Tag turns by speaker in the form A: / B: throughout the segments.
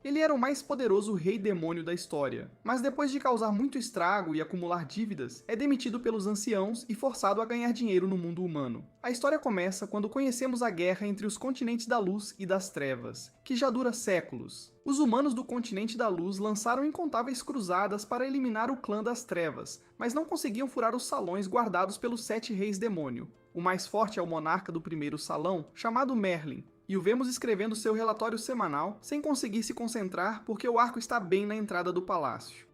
A: Ele era o mais poderoso rei demônio da história, mas depois de causar muito estrago e acumular dívidas, é demitido pelos anciãos e forçado a ganhar dinheiro no mundo humano. A história começa quando conhecemos a guerra entre os continentes da luz e das trevas, que já dura séculos. Os humanos do continente da luz lançaram incontáveis cruzadas para eliminar o clã das trevas, mas não conseguiam furar os salões guardados pelos 7 reis demônio. O mais forte é o monarca do primeiro salão, chamado Merlin, e o vemos escrevendo seu relatório semanal sem conseguir se concentrar porque o arco está bem na entrada do palácio.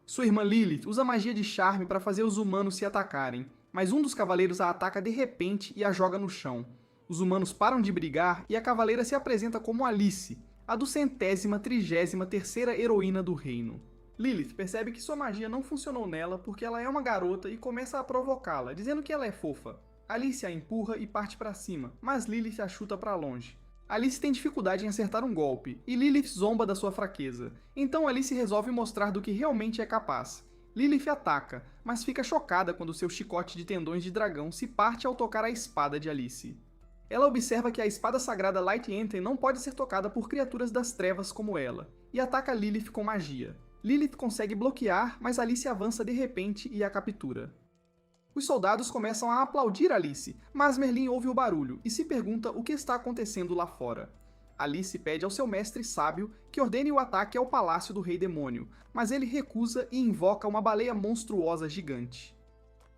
A: Sua irmã Lilith usa magia de charme para fazer os humanos se atacarem, mas um dos cavaleiros a ataca de repente e a joga no chão. Os humanos param de brigar e a cavaleira se apresenta como Alice, a 233ª heroína do reino. Lilith percebe que sua magia não funcionou nela porque ela é uma garota e começa a provocá-la, dizendo que ela é fofa. Alice a empurra e parte para cima, mas Lilith a chuta para longe. Alice tem dificuldade em acertar um golpe, e Lilith zomba da sua fraqueza. Então Alice resolve mostrar do que realmente é capaz. Lilith ataca, mas fica chocada quando seu chicote de tendões de dragão se parte ao tocar a espada de Alice. Ela observa que a espada sagrada Light Anthem não pode ser tocada por criaturas das trevas como ela, e ataca Lilith com magia. Lilith consegue bloquear, mas Alice avança de repente e a captura. Os soldados começam a aplaudir Alice, mas Merlin ouve o barulho e se pergunta o que está acontecendo lá fora. Alice pede ao seu mestre sábio que ordene o ataque ao palácio do rei demônio, mas ele recusa e invoca uma baleia monstruosa gigante.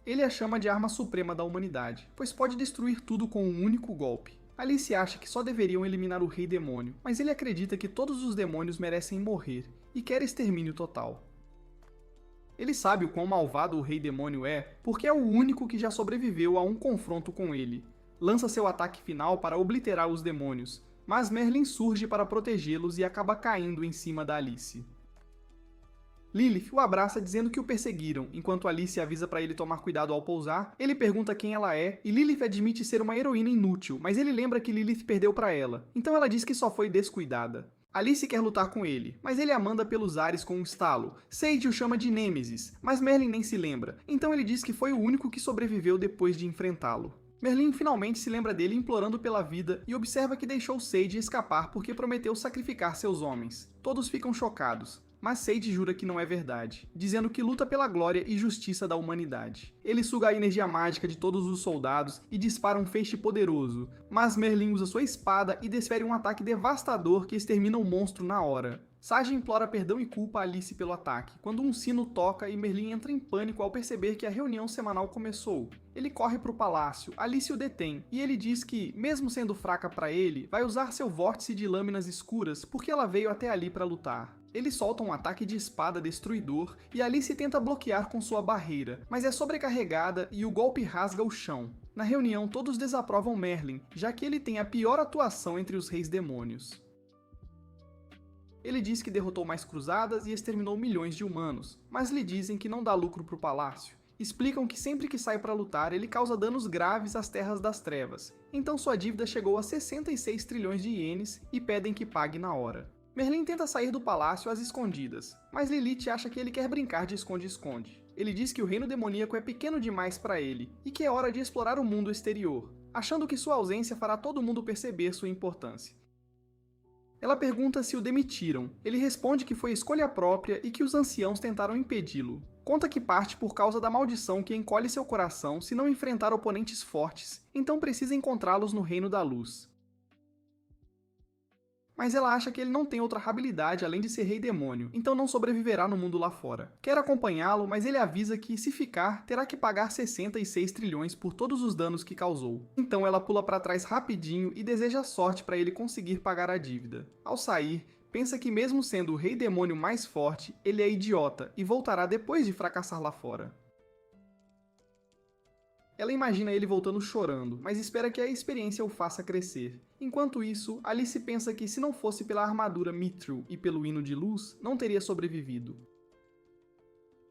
A: Ele a chama de arma suprema da humanidade, pois pode destruir tudo com um único golpe. Alice acha que só deveriam eliminar o rei demônio, mas ele acredita que todos os demônios merecem morrer e quer extermínio total. Ele sabe o quão malvado o rei demônio é, porque é o único que já sobreviveu a um confronto com ele. Lança seu ataque final para obliterar os demônios, mas Merlin surge para protegê-los e acaba caindo em cima da Alice. Lilith o abraça dizendo que o perseguiram, enquanto Alice avisa para ele tomar cuidado ao pousar. Ele pergunta quem ela é, e Lilith admite ser uma heroína inútil, mas ele lembra que Lilith perdeu para ela, então ela diz que só foi descuidada. Alice quer lutar com ele, mas ele a manda pelos ares com um estalo. Sage o chama de Nêmesis, mas Merlin nem se lembra, então ele diz que foi o único que sobreviveu depois de enfrentá-lo. Merlin finalmente se lembra dele implorando pela vida e observa que deixou Sage escapar porque prometeu sacrificar seus homens. Todos ficam chocados, mas Sage jura que não é verdade, dizendo que luta pela glória e justiça da humanidade. Ele suga a energia mágica de todos os soldados e dispara um feixe poderoso, mas Merlin usa sua espada e desfere um ataque devastador que extermina o monstro na hora. Sage implora perdão e culpa a Alice pelo ataque, quando um sino toca e Merlin entra em pânico ao perceber que a reunião semanal começou. Ele corre para o palácio, Alice o detém, e ele diz que, mesmo sendo fraca para ele, vai usar seu vórtice de lâminas escuras porque ela veio até ali para lutar. Ele solta um ataque de espada destruidor e Alice tenta bloquear com sua barreira, mas é sobrecarregada e o golpe rasga o chão. Na reunião, todos desaprovam Merlin, já que ele tem a pior atuação entre os reis demônios. Ele diz que derrotou mais cruzadas e exterminou milhões de humanos, mas lhe dizem que não dá lucro para o palácio. Explicam que sempre que sai para lutar ele causa danos graves às terras das trevas, então sua dívida chegou a 66 trilhões de ienes e pedem que pague na hora. Merlin tenta sair do palácio às escondidas, mas Lilith acha que ele quer brincar de esconde-esconde. Ele diz que o reino demoníaco é pequeno demais para ele e que é hora de explorar o mundo exterior, achando que sua ausência fará todo mundo perceber sua importância. Ela pergunta se o demitiram. Ele responde que foi escolha própria e que os anciãos tentaram impedi-lo. Conta que parte por causa da maldição que encolhe seu coração se não enfrentar oponentes fortes, então precisa encontrá-los no Reino da Luz. Mas ela acha que ele não tem outra habilidade além de ser rei demônio, então não sobreviverá no mundo lá fora. Quer acompanhá-lo, mas ele avisa que, se ficar, terá que pagar 66 trilhões por todos os danos que causou. Então ela pula para trás rapidinho e deseja sorte para ele conseguir pagar a dívida. Ao sair, pensa que mesmo sendo o rei demônio mais forte, ele é idiota e voltará depois de fracassar lá fora. Ela imagina ele voltando chorando, mas espera que a experiência o faça crescer. Enquanto isso, Alice pensa que se não fosse pela armadura Mithril e pelo hino de luz, não teria sobrevivido.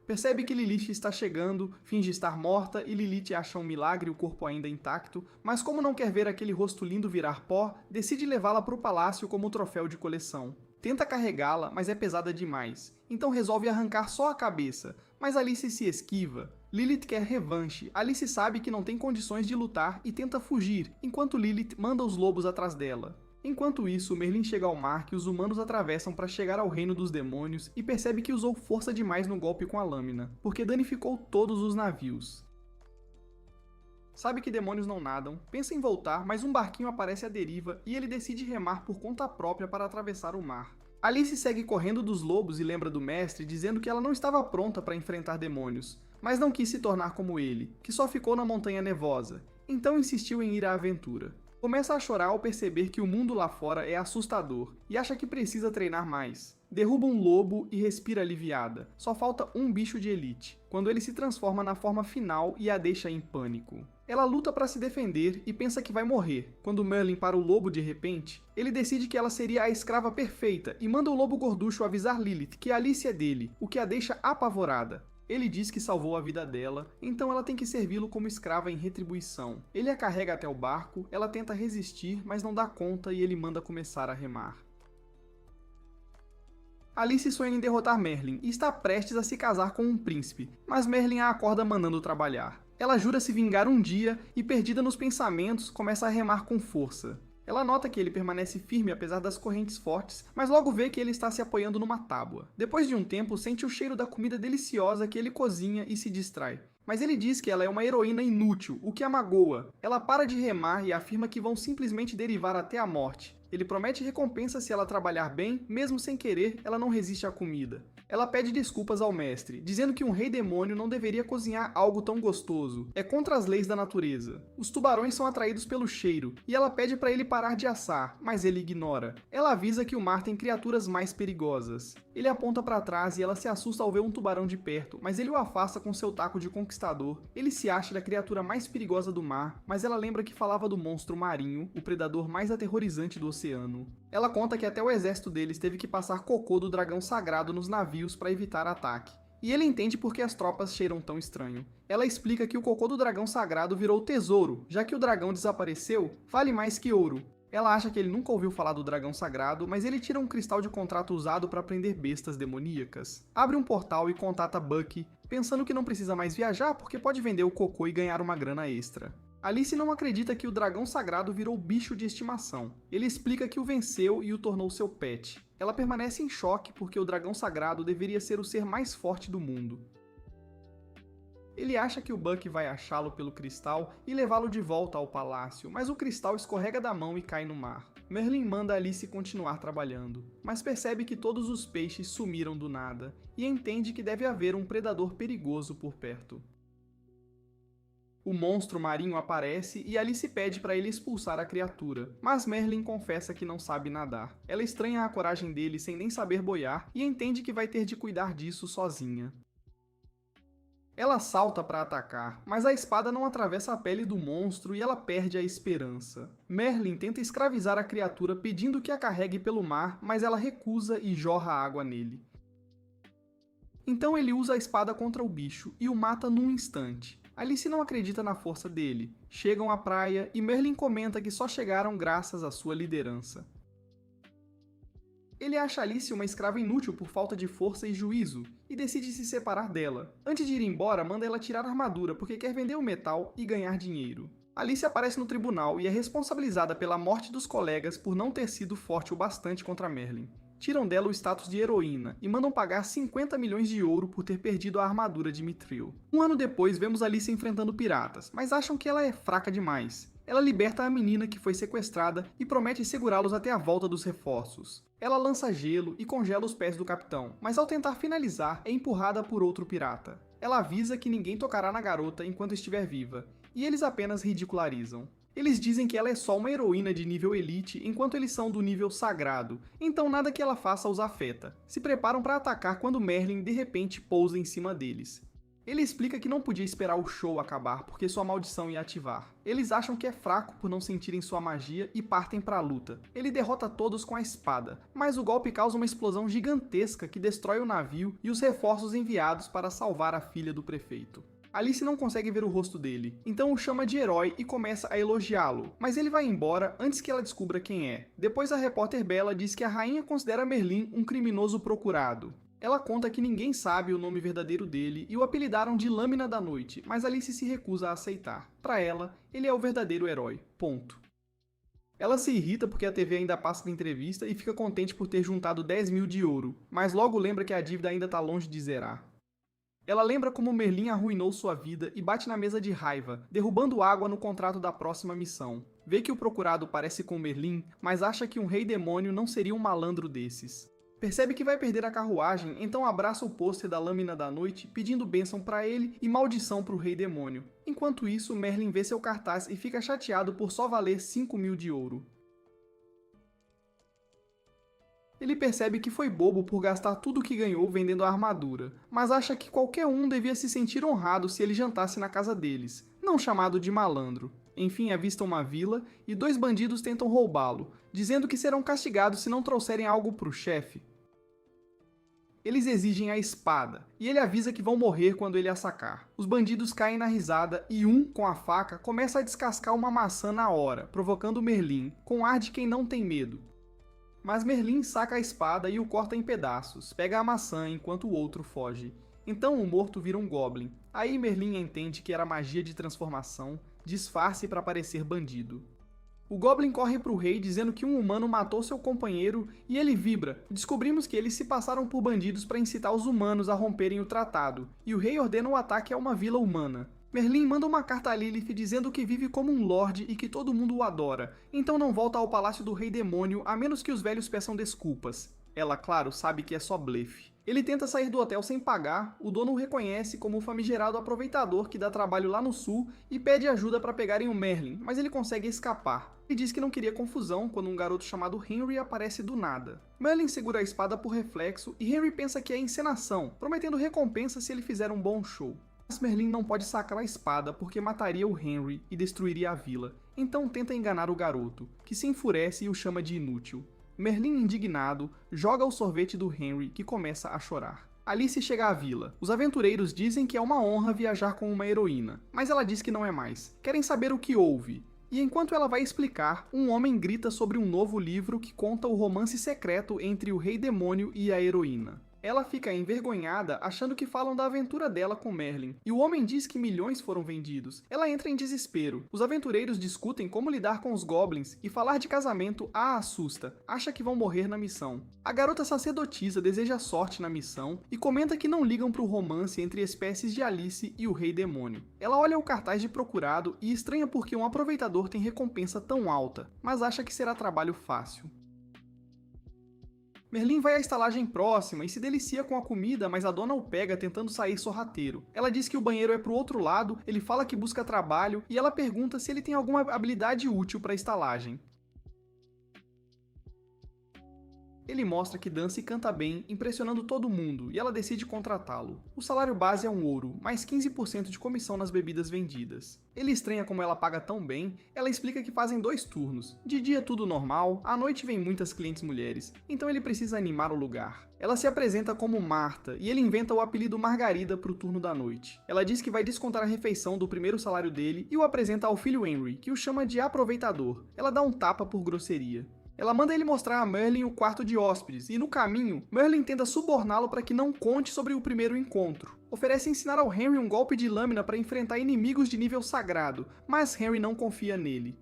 A: Percebe que Lilith está chegando, finge estar morta e Lilith acha um milagre o corpo ainda intacto, mas como não quer ver aquele rosto lindo virar pó, decide levá-la para o palácio como troféu de coleção. Tenta carregá-la, mas é pesada demais, então resolve arrancar só a cabeça, mas Alice se esquiva. Lilith quer revanche, Alice sabe que não tem condições de lutar e tenta fugir, enquanto Lilith manda os lobos atrás dela. Enquanto isso, Merlin chega ao mar que os humanos atravessam para chegar ao reino dos demônios e percebe que usou força demais no golpe com a lâmina, porque danificou todos os navios. Sabe que demônios não nadam, pensa em voltar, mas um barquinho aparece à deriva e ele decide remar por conta própria para atravessar o mar. Alice segue correndo dos lobos e lembra do mestre dizendo que ela não estava pronta para enfrentar demônios, mas não quis se tornar como ele, que só ficou na Montanha Nevosa, então insistiu em ir à aventura. Começa a chorar ao perceber que o mundo lá fora é assustador e acha que precisa treinar mais. Derruba um lobo e respira aliviada. Só falta um bicho de elite, quando ele se transforma na forma final e a deixa em pânico. Ela luta para se defender e pensa que vai morrer. Quando Merlin para o lobo de repente, ele decide que ela seria a escrava perfeita e manda o lobo gorducho avisar Lilith que Alice é dele, o que a deixa apavorada. Ele diz que salvou a vida dela, então ela tem que servi-lo como escrava em retribuição. Ele a carrega até o barco, ela tenta resistir, mas não dá conta e ele manda começar a remar. Alice sonha em derrotar Merlin e está prestes a se casar com um príncipe, mas Merlin a acorda mandando trabalhar. Ela jura se vingar um dia e, perdida nos pensamentos, começa a remar com força. Ela nota que ele permanece firme apesar das correntes fortes, mas logo vê que ele está se apoiando numa tábua. Depois de um tempo, sente o cheiro da comida deliciosa que ele cozinha e se distrai. Mas ele diz que ela é uma heroína inútil, o que a magoa. Ela para de remar e afirma que vão simplesmente derivar até a morte. Ele promete recompensa se ela trabalhar bem, mesmo sem querer, ela não resiste à comida. Ela pede desculpas ao mestre, dizendo que um rei demônio não deveria cozinhar algo tão gostoso. É contra as leis da natureza. Os tubarões são atraídos pelo cheiro, e ela pede para ele parar de assar, mas ele ignora. Ela avisa que o mar tem criaturas mais perigosas. Ele aponta para trás e ela se assusta ao ver um tubarão de perto, mas ele o afasta com seu taco de conquistador. Ele se acha a criatura mais perigosa do mar, mas ela lembra que falava do monstro marinho, o predador mais aterrorizante do oceano. Ela conta que até o exército deles teve que passar cocô do dragão sagrado nos navios para evitar ataque. E ele entende por que as tropas cheiram tão estranho. Ela explica que o cocô do dragão sagrado virou tesouro, já que o dragão desapareceu, vale mais que ouro. Ela acha que ele nunca ouviu falar do dragão sagrado, mas ele tira um cristal de contrato usado para prender bestas demoníacas. Abre um portal e contata Bucky, pensando que não precisa mais viajar porque pode vender o cocô e ganhar uma grana extra. Alice não acredita que o dragão sagrado virou bicho de estimação. Ele explica que o venceu e o tornou seu pet. Ela permanece em choque porque o dragão sagrado deveria ser o ser mais forte do mundo. Ele acha que o Bucky vai achá-lo pelo cristal e levá-lo de volta ao palácio, mas o cristal escorrega da mão e cai no mar. Merlin manda Alice continuar trabalhando, mas percebe que todos os peixes sumiram do nada, e entende que deve haver um predador perigoso por perto. O monstro marinho aparece e Alice pede para ele expulsar a criatura, mas Merlin confessa que não sabe nadar. Ela estranha a coragem dele sem nem saber boiar e entende que vai ter de cuidar disso sozinha. Ela salta para atacar, mas a espada não atravessa a pele do monstro e ela perde a esperança. Merlin tenta escravizar a criatura pedindo que a carregue pelo mar, mas ela recusa e jorra água nele. Então ele usa a espada contra o bicho e o mata num instante. Alice não acredita na força dele. Chegam à praia e Merlin comenta que só chegaram graças à sua liderança. Ele acha Alice uma escrava inútil por falta de força e juízo, e decide se separar dela. Antes de ir embora, manda ela tirar a armadura porque quer vender o metal e ganhar dinheiro. Alice aparece no tribunal e é responsabilizada pela morte dos colegas por não ter sido forte o bastante contra Merlin. Tiram dela o status de heroína e mandam pagar 50 milhões de ouro por ter perdido a armadura de Mithril. Um ano depois, vemos Alice enfrentando piratas, mas acham que ela é fraca demais. Ela liberta a menina que foi sequestrada e promete segurá-los até a volta dos reforços. Ela lança gelo e congela os pés do capitão, mas ao tentar finalizar, é empurrada por outro pirata. Ela avisa que ninguém tocará na garota enquanto estiver viva, e eles apenas ridicularizam. Eles dizem que ela é só uma heroína de nível elite, enquanto eles são do nível sagrado, então nada que ela faça os afeta. Se preparam para atacar quando Merlin de repente pousa em cima deles. Ele explica que não podia esperar o show acabar, porque sua maldição ia ativar. Eles acham que é fraco por não sentirem sua magia e partem para a luta. Ele derrota todos com a espada, mas o golpe causa uma explosão gigantesca que destrói o navio e os reforços enviados para salvar a filha do prefeito. Alice não consegue ver o rosto dele, então o chama de herói e começa a elogiá-lo, mas ele vai embora antes que ela descubra quem é. Depois a repórter Bella diz que a rainha considera Merlin um criminoso procurado. Ela conta que ninguém sabe o nome verdadeiro dele e o apelidaram de Lâmina da Noite, mas Alice se recusa a aceitar. Para ela, ele é o verdadeiro herói. Ponto. Ela se irrita porque a TV ainda passa na entrevista e fica contente por ter juntado 10 mil de ouro, mas logo lembra que a dívida ainda está longe de zerar. Ela lembra como Merlin arruinou sua vida e bate na mesa de raiva, derrubando água no contrato da próxima missão. Vê que o procurado parece com Merlin, mas acha que um rei demônio não seria um malandro desses. Percebe que vai perder a carruagem, então abraça o pôster da Lâmina da Noite, pedindo bênção para ele e maldição para o rei demônio. Enquanto isso, Merlin vê seu cartaz e fica chateado por só valer 5 mil de ouro. Ele percebe que foi bobo por gastar tudo o que ganhou vendendo a armadura, mas acha que qualquer um devia se sentir honrado se ele jantasse na casa deles, não chamado de malandro. Enfim, avista uma vila e 2 bandidos tentam roubá-lo, dizendo que serão castigados se não trouxerem algo para o chefe. Eles exigem a espada, e ele avisa que vão morrer quando ele a sacar. Os bandidos caem na risada e um, com a faca, começa a descascar uma maçã na hora, provocando Merlin, com ar de quem não tem medo. Mas Merlin saca a espada e o corta em pedaços, pega a maçã enquanto o outro foge. Então o morto vira um Goblin. Aí Merlin entende que era magia de transformação, disfarce para parecer bandido. O Goblin corre para o rei dizendo que um humano matou seu companheiro e ele vibra. Descobrimos que eles se passaram por bandidos para incitar os humanos a romperem o tratado, e o rei ordena o ataque a uma vila humana. Merlin manda uma carta a Lilith dizendo que vive como um lorde e que todo mundo o adora, então não volta ao palácio do rei demônio a menos que os velhos peçam desculpas. Ela, claro, sabe que é só blefe. Ele tenta sair do hotel sem pagar, o dono o reconhece como o famigerado aproveitador que dá trabalho lá no sul e pede ajuda para pegarem o Merlin, mas ele consegue escapar. Ele diz que não queria confusão quando um garoto chamado Henry aparece do nada. Merlin segura a espada por reflexo e Henry pensa que é encenação, prometendo recompensa se ele fizer um bom show. Mas Merlin não pode sacar a espada porque mataria o Henry e destruiria a vila, então tenta enganar o garoto, que se enfurece e o chama de inútil. Merlin, indignado, joga o sorvete do Henry, que começa a chorar. Alice chega à vila. Os aventureiros dizem que é uma honra viajar com uma heroína, mas ela diz que não é mais. Querem saber o que houve. E enquanto ela vai explicar, um homem grita sobre um novo livro que conta o romance secreto entre o rei demônio e a heroína. Ela fica envergonhada, achando que falam da aventura dela com Merlin, e o homem diz que milhões foram vendidos. Ela entra em desespero. Os aventureiros discutem como lidar com os goblins, e falar de casamento a assusta. Acha que vão morrer na missão. A garota sacerdotisa deseja sorte na missão, e comenta que não ligam para o romance entre espécies de Alice e o rei demônio. Ela olha o cartaz de procurado e estranha porque um aproveitador tem recompensa tão alta, mas acha que será trabalho fácil. Merlin vai à estalagem próxima e se delicia com a comida, mas a dona o pega tentando sair sorrateiro. Ela diz que o banheiro é pro outro lado, ele fala que busca trabalho e ela pergunta se ele tem alguma habilidade útil para a estalagem. Ele mostra que dança e canta bem, impressionando todo mundo, e ela decide contratá-lo. O salário base é um ouro, mais 15% de comissão nas bebidas vendidas. Ele estranha como ela paga tão bem, ela explica que fazem 2 turnos. De dia tudo normal, à noite vem muitas clientes mulheres, então ele precisa animar o lugar. Ela se apresenta como Marta, e ele inventa o apelido Margarida para o turno da noite. Ela diz que vai descontar a refeição do primeiro salário dele e o apresenta ao filho Henry, que o chama de aproveitador. Ela dá um tapa por grosseria. Ela manda ele mostrar a Merlin o quarto de hóspedes, e no caminho, Merlin tenta suborná-lo para que não conte sobre o primeiro encontro. Oferece ensinar ao Henry um golpe de lâmina para enfrentar inimigos de nível sagrado, mas Henry não confia nele.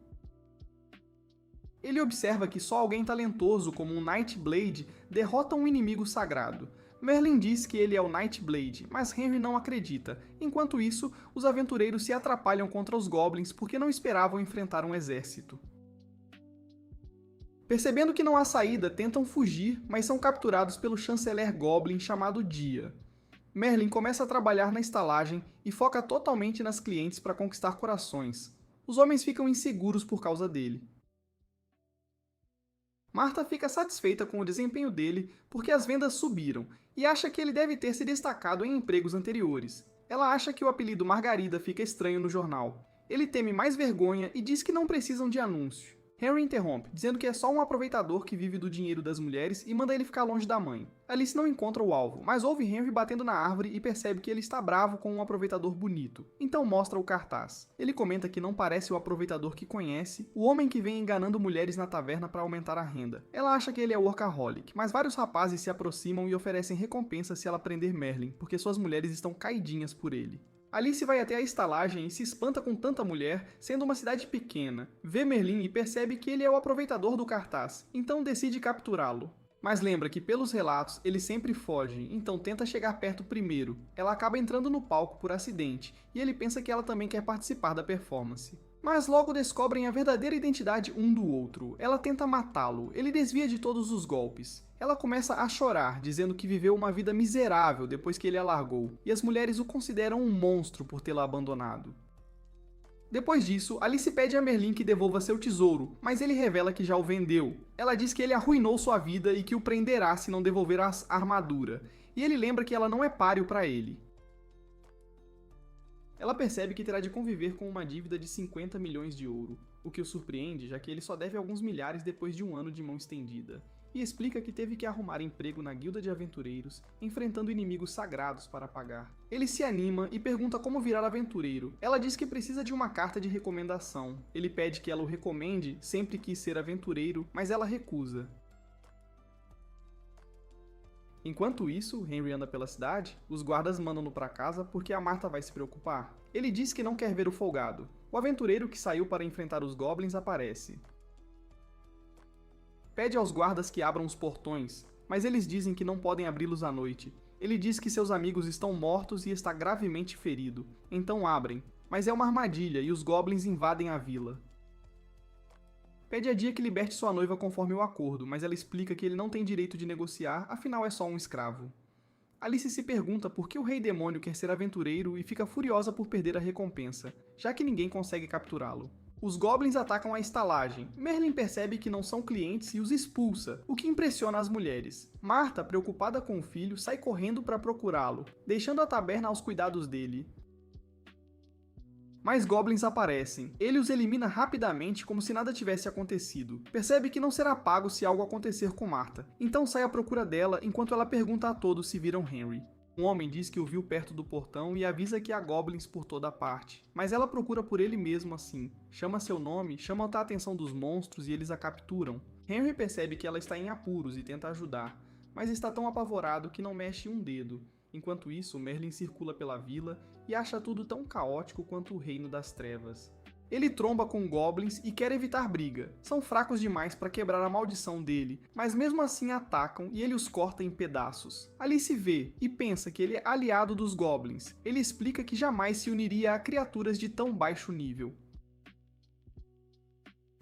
A: Ele observa que só alguém talentoso como um Nightblade derrota um inimigo sagrado. Merlin diz que ele é o Nightblade, mas Henry não acredita. Enquanto isso, os aventureiros se atrapalham contra os Goblins porque não esperavam enfrentar um exército. Percebendo que não há saída, tentam fugir, mas são capturados pelo chanceler Goblin chamado Dia. Merlin começa a trabalhar na estalagem e foca totalmente nas clientes para conquistar corações. Os homens ficam inseguros por causa dele. Marta fica satisfeita com o desempenho dele porque as vendas subiram e acha que ele deve ter se destacado em empregos anteriores. Ela acha que o apelido Margarida fica estranho no jornal. Ele teme mais vergonha e diz que não precisam de anúncio. Henry interrompe, dizendo que é só um aproveitador que vive do dinheiro das mulheres e manda ele ficar longe da mãe. Alice não encontra o alvo, mas ouve Henry batendo na árvore e percebe que ele está bravo com um aproveitador bonito. Então mostra o cartaz. Ele comenta que não parece o aproveitador que conhece, o homem que vem enganando mulheres na taverna para aumentar a renda. Ela acha que ele é workaholic, mas vários rapazes se aproximam e oferecem recompensa se ela prender Merlin, porque suas mulheres estão caidinhas por ele. Alice vai até a estalagem e se espanta com tanta mulher, sendo uma cidade pequena. Vê Merlin e percebe que ele é o aproveitador do cartaz, então decide capturá-lo. Mas lembra que pelos relatos ele sempre foge, então tenta chegar perto primeiro. Ela acaba entrando no palco por acidente, e ele pensa que ela também quer participar da performance. Mas logo descobrem a verdadeira identidade um do outro. Ela tenta matá-lo, ele desvia de todos os golpes. Ela começa a chorar, dizendo que viveu uma vida miserável depois que ele a largou, e as mulheres o consideram um monstro por tê-la abandonado. Depois disso, Alice pede a Merlin que devolva seu tesouro, mas ele revela que já o vendeu. Ela diz que ele arruinou sua vida e que o prenderá se não devolver a armadura, e ele lembra que ela não é páreo para ele. Ela percebe que terá de conviver com uma dívida de 50 milhões de ouro, o que o surpreende, já que ele só deve alguns milhares depois de um ano de mão estendida, e explica que teve que arrumar emprego na guilda de aventureiros, enfrentando inimigos sagrados para pagar. Ele se anima e pergunta como virar aventureiro. Ela diz que precisa de uma carta de recomendação. Ele pede que ela o recomende, sempre quis ser aventureiro, mas ela recusa. Enquanto isso, Henry anda pela cidade, os guardas mandam-no para casa porque a Martha vai se preocupar. Ele diz que não quer ver o folgado. O aventureiro que saiu para enfrentar os goblins aparece. Pede aos guardas que abram os portões, mas eles dizem que não podem abri-los à noite. Ele diz que seus amigos estão mortos e está gravemente ferido, então abrem, mas é uma armadilha e os goblins invadem a vila. Pede a Dia que liberte sua noiva conforme o acordo, mas ela explica que ele não tem direito de negociar, afinal é só um escravo. Alice se pergunta por que o Rei Demônio quer ser aventureiro e fica furiosa por perder a recompensa, já que ninguém consegue capturá-lo. Os goblins atacam a estalagem. Merlin percebe que não são clientes e os expulsa, o que impressiona as mulheres. Martha, preocupada com o filho, sai correndo para procurá-lo, deixando a taberna aos cuidados dele. Mais goblins aparecem. Ele os elimina rapidamente como se nada tivesse acontecido. Percebe que não será pago se algo acontecer com Martha, então sai à procura dela enquanto ela pergunta a todos se viram Henry. Um homem diz que o viu perto do portão e avisa que há goblins por toda parte, mas ela procura por ele mesmo assim. Chama seu nome, chama a atenção dos monstros e eles a capturam. Henry percebe que ela está em apuros e tenta ajudar, mas está tão apavorado que não mexe um dedo. Enquanto isso, Merlin circula pela vila e acha tudo tão caótico quanto o Reino das Trevas. Ele tromba com goblins e quer evitar briga. São fracos demais para quebrar a maldição dele, mas mesmo assim atacam e ele os corta em pedaços. Alice vê e pensa que ele é aliado dos goblins. Ele explica que jamais se uniria a criaturas de tão baixo nível.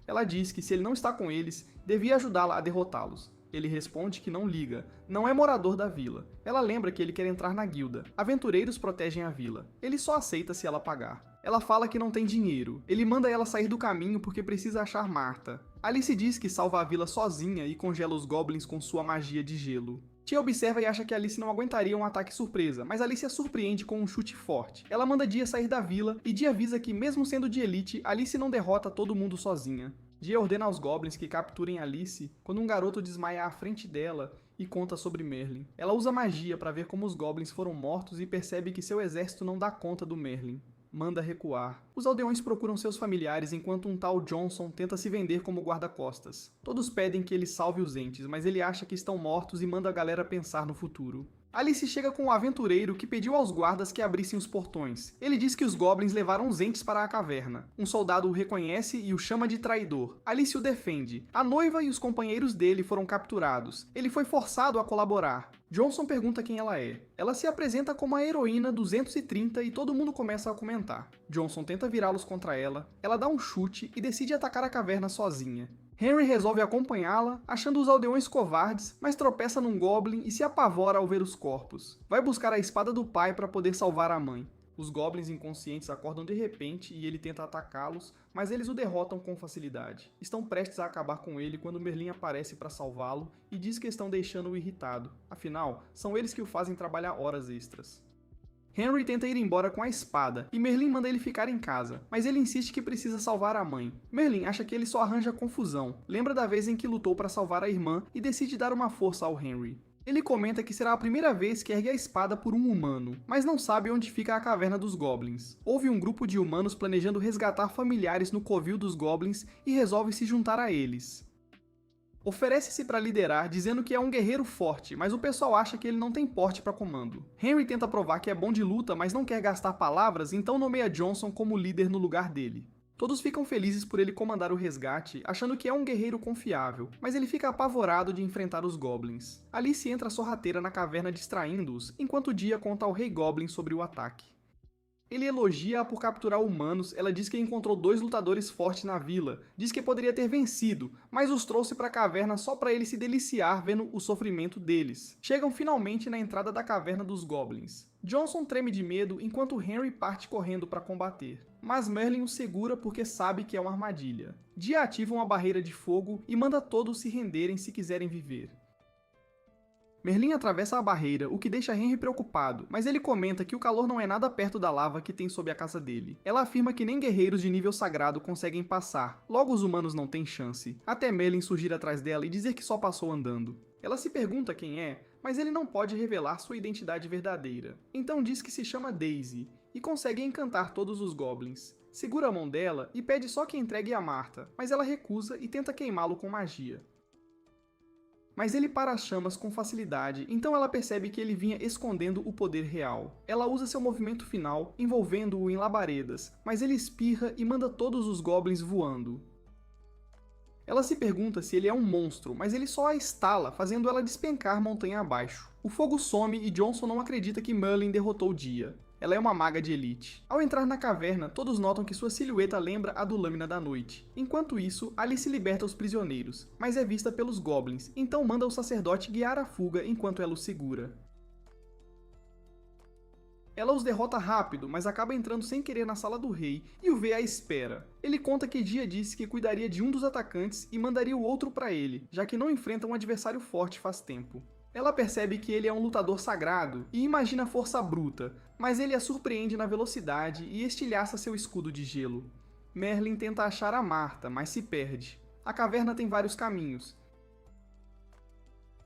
A: Ela diz que se ele não está com eles, devia ajudá-la a derrotá-los. Ele responde que não liga, não é morador da vila. Ela lembra que ele quer entrar na guilda. Aventureiros protegem a vila. Ele só aceita se ela pagar. Ela fala que não tem dinheiro. Ele manda ela sair do caminho porque precisa achar Martha. Alice diz que salva a vila sozinha e congela os goblins com sua magia de gelo. Tia observa e acha que Alice não aguentaria um ataque surpresa, mas Alice a surpreende com um chute forte. Ela manda Dia sair da vila e Dia avisa que, mesmo sendo de elite, Alice não derrota todo mundo sozinha. Dia ordena aos goblins que capturem Alice quando um garoto desmaia à frente dela e conta sobre Merlin. Ela usa magia para ver como os goblins foram mortos e percebe que seu exército não dá conta do Merlin. Manda recuar. Os aldeões procuram seus familiares enquanto um tal Johnson tenta se vender como guarda-costas. Todos pedem que ele salve os entes, mas ele acha que estão mortos e manda a galera pensar no futuro. Alice chega com o aventureiro que pediu aos guardas que abrissem os portões. Ele diz que os goblins levaram os entes para a caverna. Um soldado o reconhece e o chama de traidor. Alice o defende. A noiva e os companheiros dele foram capturados. Ele foi forçado a colaborar. Johnson pergunta quem ela é. Ela se apresenta como a heroína 230 e todo mundo começa a comentar. Johnson tenta virá-los contra ela. Ela dá um chute e decide atacar a caverna sozinha. Henry resolve acompanhá-la, achando os aldeões covardes, mas tropeça num goblin e se apavora ao ver os corpos. Vai buscar a espada do pai para poder salvar a mãe. Os goblins inconscientes acordam de repente e ele tenta atacá-los, mas eles o derrotam com facilidade. Estão prestes a acabar com ele quando Merlin aparece para salvá-lo e diz que estão deixando-o irritado. Afinal, são eles que o fazem trabalhar horas extras. Henry tenta ir embora com a espada, e Merlin manda ele ficar em casa, mas ele insiste que precisa salvar a mãe. Merlin acha que ele só arranja confusão, lembra da vez em que lutou para salvar a irmã e decide dar uma força ao Henry. Ele comenta que será a primeira vez que ergue a espada por um humano, mas não sabe onde fica a caverna dos goblins. Houve um grupo de humanos planejando resgatar familiares no covil dos goblins e resolve se juntar a eles. Oferece-se para liderar, dizendo que é um guerreiro forte, mas o pessoal acha que ele não tem porte para comando. Henry tenta provar que é bom de luta, mas não quer gastar palavras, então nomeia Johnson como líder no lugar dele. Todos ficam felizes por ele comandar o resgate, achando que é um guerreiro confiável, mas ele fica apavorado de enfrentar os Goblins. Alice entra sorrateira na caverna distraindo-os, enquanto Dia conta ao Rei Goblin sobre o ataque. Ele elogia-a por capturar humanos, ela diz que encontrou 2 lutadores fortes na vila, diz que poderia ter vencido, mas os trouxe para a caverna só para ele se deliciar vendo o sofrimento deles. Chegam finalmente na entrada da caverna dos Goblins. Johnson treme de medo enquanto Henry parte correndo para combater, mas Merlin o segura porque sabe que é uma armadilha. Dia ativa uma barreira de fogo e manda todos se renderem se quiserem viver. Merlin atravessa a barreira, o que deixa Henry preocupado, mas ele comenta que o calor não é nada perto da lava que tem sob a casa dele. Ela afirma que nem guerreiros de nível sagrado conseguem passar, logo os humanos não têm chance, até Merlin surgir atrás dela e dizer que só passou andando. Ela se pergunta quem é, mas ele não pode revelar sua identidade verdadeira. Então diz que se chama Daisy, e consegue encantar todos os Goblins. Segura a mão dela e pede só que entregue a Martha, mas ela recusa e tenta queimá-lo com magia. Mas ele para as chamas com facilidade, então ela percebe que ele vinha escondendo o poder real. Ela usa seu movimento final, envolvendo-o em labaredas, mas ele espirra e manda todos os Goblins voando. Ela se pergunta se ele é um monstro, mas ele só a estala, fazendo ela despencar montanha abaixo. O fogo some e Johnson não acredita que Merlin derrotou Dia. Ela é uma maga de elite. Ao entrar na caverna, todos notam que sua silhueta lembra a do Lâmina da Noite. Enquanto isso, Alice liberta os prisioneiros, mas é vista pelos Goblins, então manda o sacerdote guiar a fuga enquanto ela os segura. Ela os derrota rápido, mas acaba entrando sem querer na sala do rei e o vê à espera. Ele conta que Dia disse que cuidaria de um dos atacantes e mandaria o outro para ele, já que não enfrenta um adversário forte faz tempo. Ela percebe que ele é um lutador sagrado e imagina força bruta, mas ele a surpreende na velocidade e estilhaça seu escudo de gelo. Merlin tenta achar a Martha, mas se perde. A caverna tem vários caminhos.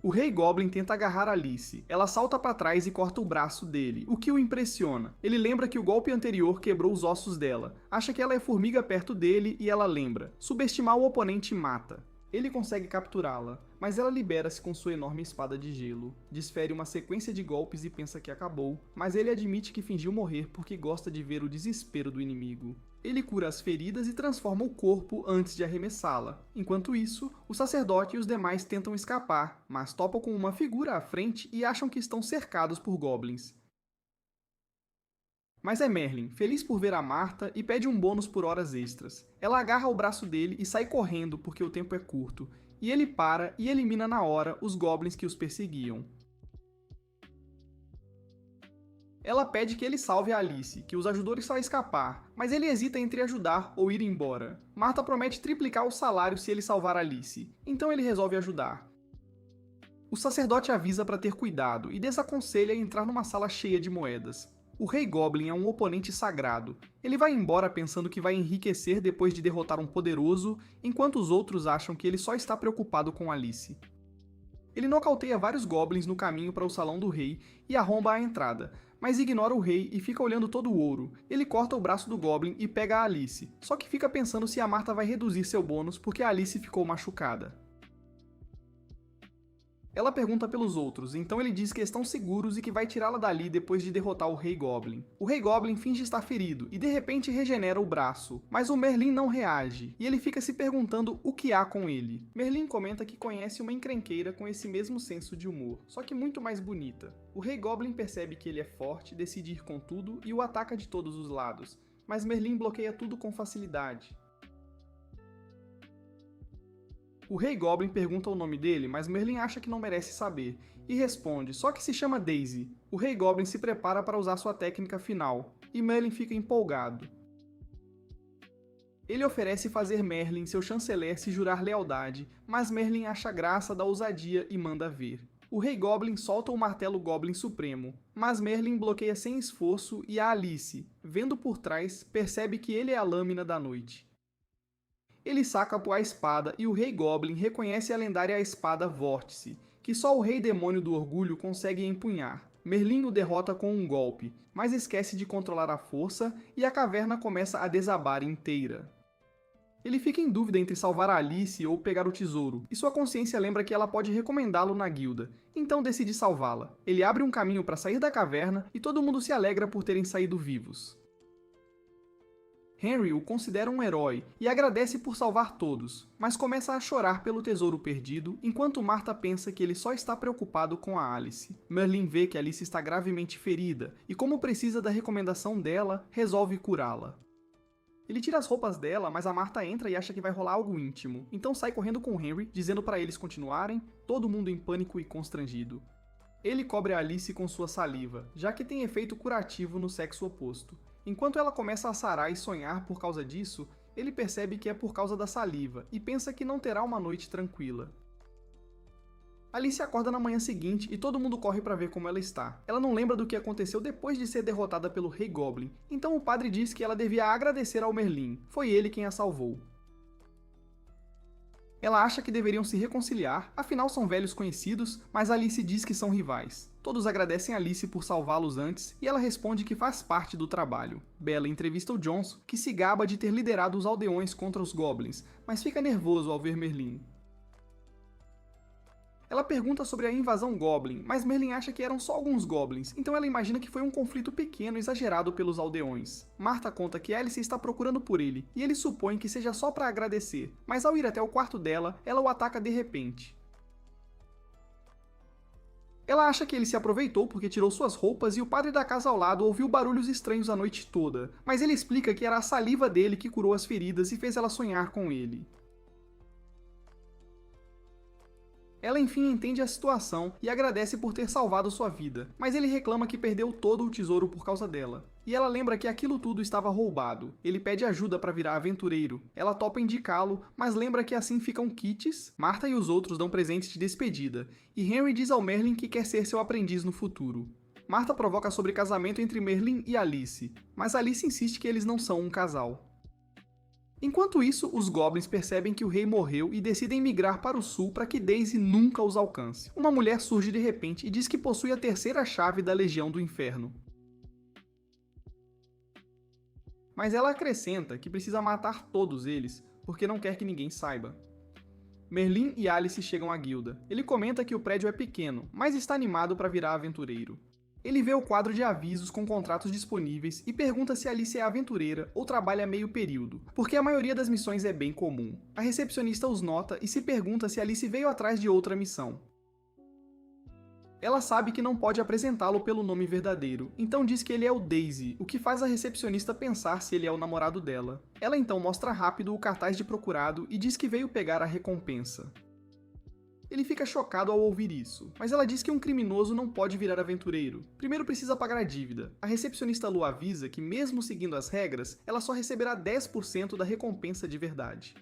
A: O Rei Goblin tenta agarrar Alice. Ela salta para trás e corta o braço dele, o que o impressiona. Ele lembra que o golpe anterior quebrou os ossos dela. Acha que ela é formiga perto dele e ela lembra. Subestimar o oponente mata. Ele consegue capturá-la, mas ela libera-se com sua enorme espada de gelo. Desfere uma sequência de golpes e pensa que acabou, mas ele admite que fingiu morrer porque gosta de ver o desespero do inimigo. Ele cura as feridas e transforma o corpo antes de arremessá-la. Enquanto isso, o sacerdote e os demais tentam escapar, mas topam com uma figura à frente e acham que estão cercados por Goblins. Mas é Merlin, feliz por ver a Martha, e pede um bônus por horas extras. Ela agarra o braço dele e sai correndo porque o tempo é curto, e ele para e elimina na hora os Goblins que os perseguiam. Ela pede que ele salve a Alice, que os ajudou só a escapar, mas ele hesita entre ajudar ou ir embora. Martha promete triplicar o salário se ele salvar Alice, então ele resolve ajudar. O sacerdote avisa para ter cuidado e desaconselha entrar numa sala cheia de moedas. O Rei Goblin é um oponente sagrado. Ele vai embora pensando que vai enriquecer depois de derrotar um poderoso, enquanto os outros acham que ele só está preocupado com Alice. Ele nocauteia vários Goblins no caminho para o Salão do Rei e arromba a entrada, mas ignora o rei e fica olhando todo o ouro. Ele corta o braço do Goblin e pega a Alice, só que fica pensando se a Martha vai reduzir seu bônus porque a Alice ficou machucada. Ela pergunta pelos outros, então ele diz que estão seguros e que vai tirá-la dali depois de derrotar o Rei Goblin. O Rei Goblin finge estar ferido e de repente regenera o braço, mas o Merlin não reage, e ele fica se perguntando o que há com ele. Merlin comenta que conhece uma encrenqueira com esse mesmo senso de humor, só que muito mais bonita. O Rei Goblin percebe que ele é forte, decide ir com tudo e o ataca de todos os lados, mas Merlin bloqueia tudo com facilidade. O Rei Goblin pergunta o nome dele, mas Merlin acha que não merece saber, e responde só que se chama Daisy. O Rei Goblin se prepara para usar sua técnica final, e Merlin fica empolgado. Ele oferece fazer Merlin, seu chanceler, se jurar lealdade, mas Merlin acha graça da ousadia e manda ver. O Rei Goblin solta o martelo Goblin Supremo, mas Merlin bloqueia sem esforço e a Alice, vendo por trás, percebe que ele é a Lâmina da Noite. Ele saca a espada e o Rei Goblin reconhece a lendária espada Vórtice, que só o Rei Demônio do Orgulho consegue empunhar. Merlin o derrota com um golpe, mas esquece de controlar a força e a caverna começa a desabar inteira. Ele fica em dúvida entre salvar a Alice ou pegar o tesouro, e sua consciência lembra que ela pode recomendá-lo na guilda, então decide salvá-la. Ele abre um caminho para sair da caverna e todo mundo se alegra por terem saído vivos. Henry o considera um herói e agradece por salvar todos, mas começa a chorar pelo tesouro perdido, enquanto Martha pensa que ele só está preocupado com a Alice. Merlin vê que Alice está gravemente ferida e, como precisa da recomendação dela, resolve curá-la. Ele tira as roupas dela, mas a Martha entra e acha que vai rolar algo íntimo, então sai correndo com Henry, dizendo para eles continuarem, todo mundo em pânico e constrangido. Ele cobre a Alice com sua saliva, já que tem efeito curativo no sexo oposto. Enquanto ela começa a sarar e sonhar por causa disso, ele percebe que é por causa da saliva e pensa que não terá uma noite tranquila. Alice acorda na manhã seguinte e todo mundo corre para ver como ela está. Ela não lembra do que aconteceu depois de ser derrotada pelo Rei Goblin, então o padre diz que ela devia agradecer ao Merlin, foi ele quem a salvou. Ela acha que deveriam se reconciliar, afinal são velhos conhecidos, mas Alice diz que são rivais. Todos agradecem Alice por salvá-los antes, e ela responde que faz parte do trabalho. Bella entrevista o Johnson, que se gaba de ter liderado os aldeões contra os Goblins, mas fica nervoso ao ver Merlin. Ela pergunta sobre a invasão Goblin, mas Merlin acha que eram só alguns Goblins, então ela imagina que foi um conflito pequeno exagerado pelos aldeões. Martha conta que Alice está procurando por ele, e ele supõe que seja só para agradecer, mas ao ir até o quarto dela, ela o ataca de repente. Ela acha que ele se aproveitou porque tirou suas roupas e o padre da casa ao lado ouviu barulhos estranhos a noite toda, mas ele explica que era a saliva dele que curou as feridas e fez ela sonhar com ele. Ela enfim entende a situação e agradece por ter salvado sua vida, mas ele reclama que perdeu todo o tesouro por causa dela. E ela lembra que aquilo tudo estava roubado. Ele pede ajuda para virar aventureiro. Ela topa indicá-lo, mas lembra que assim ficam kits, Martha e os outros dão presentes de despedida, e Henry diz ao Merlin que quer ser seu aprendiz no futuro. Martha provoca sobre casamento entre Merlin e Alice, mas Alice insiste que eles não são um casal. Enquanto isso, os Goblins percebem que o rei morreu e decidem migrar para o sul para que Daisy nunca os alcance. Uma mulher surge de repente e diz que possui a terceira chave da Legião do Inferno. Mas ela acrescenta que precisa matar todos eles, porque não quer que ninguém saiba. Merlin e Alice chegam à guilda. Ele comenta que o prédio é pequeno, mas está animado para virar aventureiro. Ele vê o quadro de avisos com contratos disponíveis e pergunta se Alice é aventureira ou trabalha meio período, porque a maioria das missões é bem comum. A recepcionista os nota e se pergunta se Alice veio atrás de outra missão. Ela sabe que não pode apresentá-lo pelo nome verdadeiro, então diz que ele é o Daisy, o que faz a recepcionista pensar se ele é o namorado dela. Ela então mostra rápido o cartaz de procurado e diz que veio pegar a recompensa. Ele fica chocado ao ouvir isso, mas ela diz que um criminoso não pode virar aventureiro. Primeiro precisa pagar a dívida. A recepcionista Lu avisa que, mesmo seguindo as regras, ela só receberá 10% da recompensa de verdade.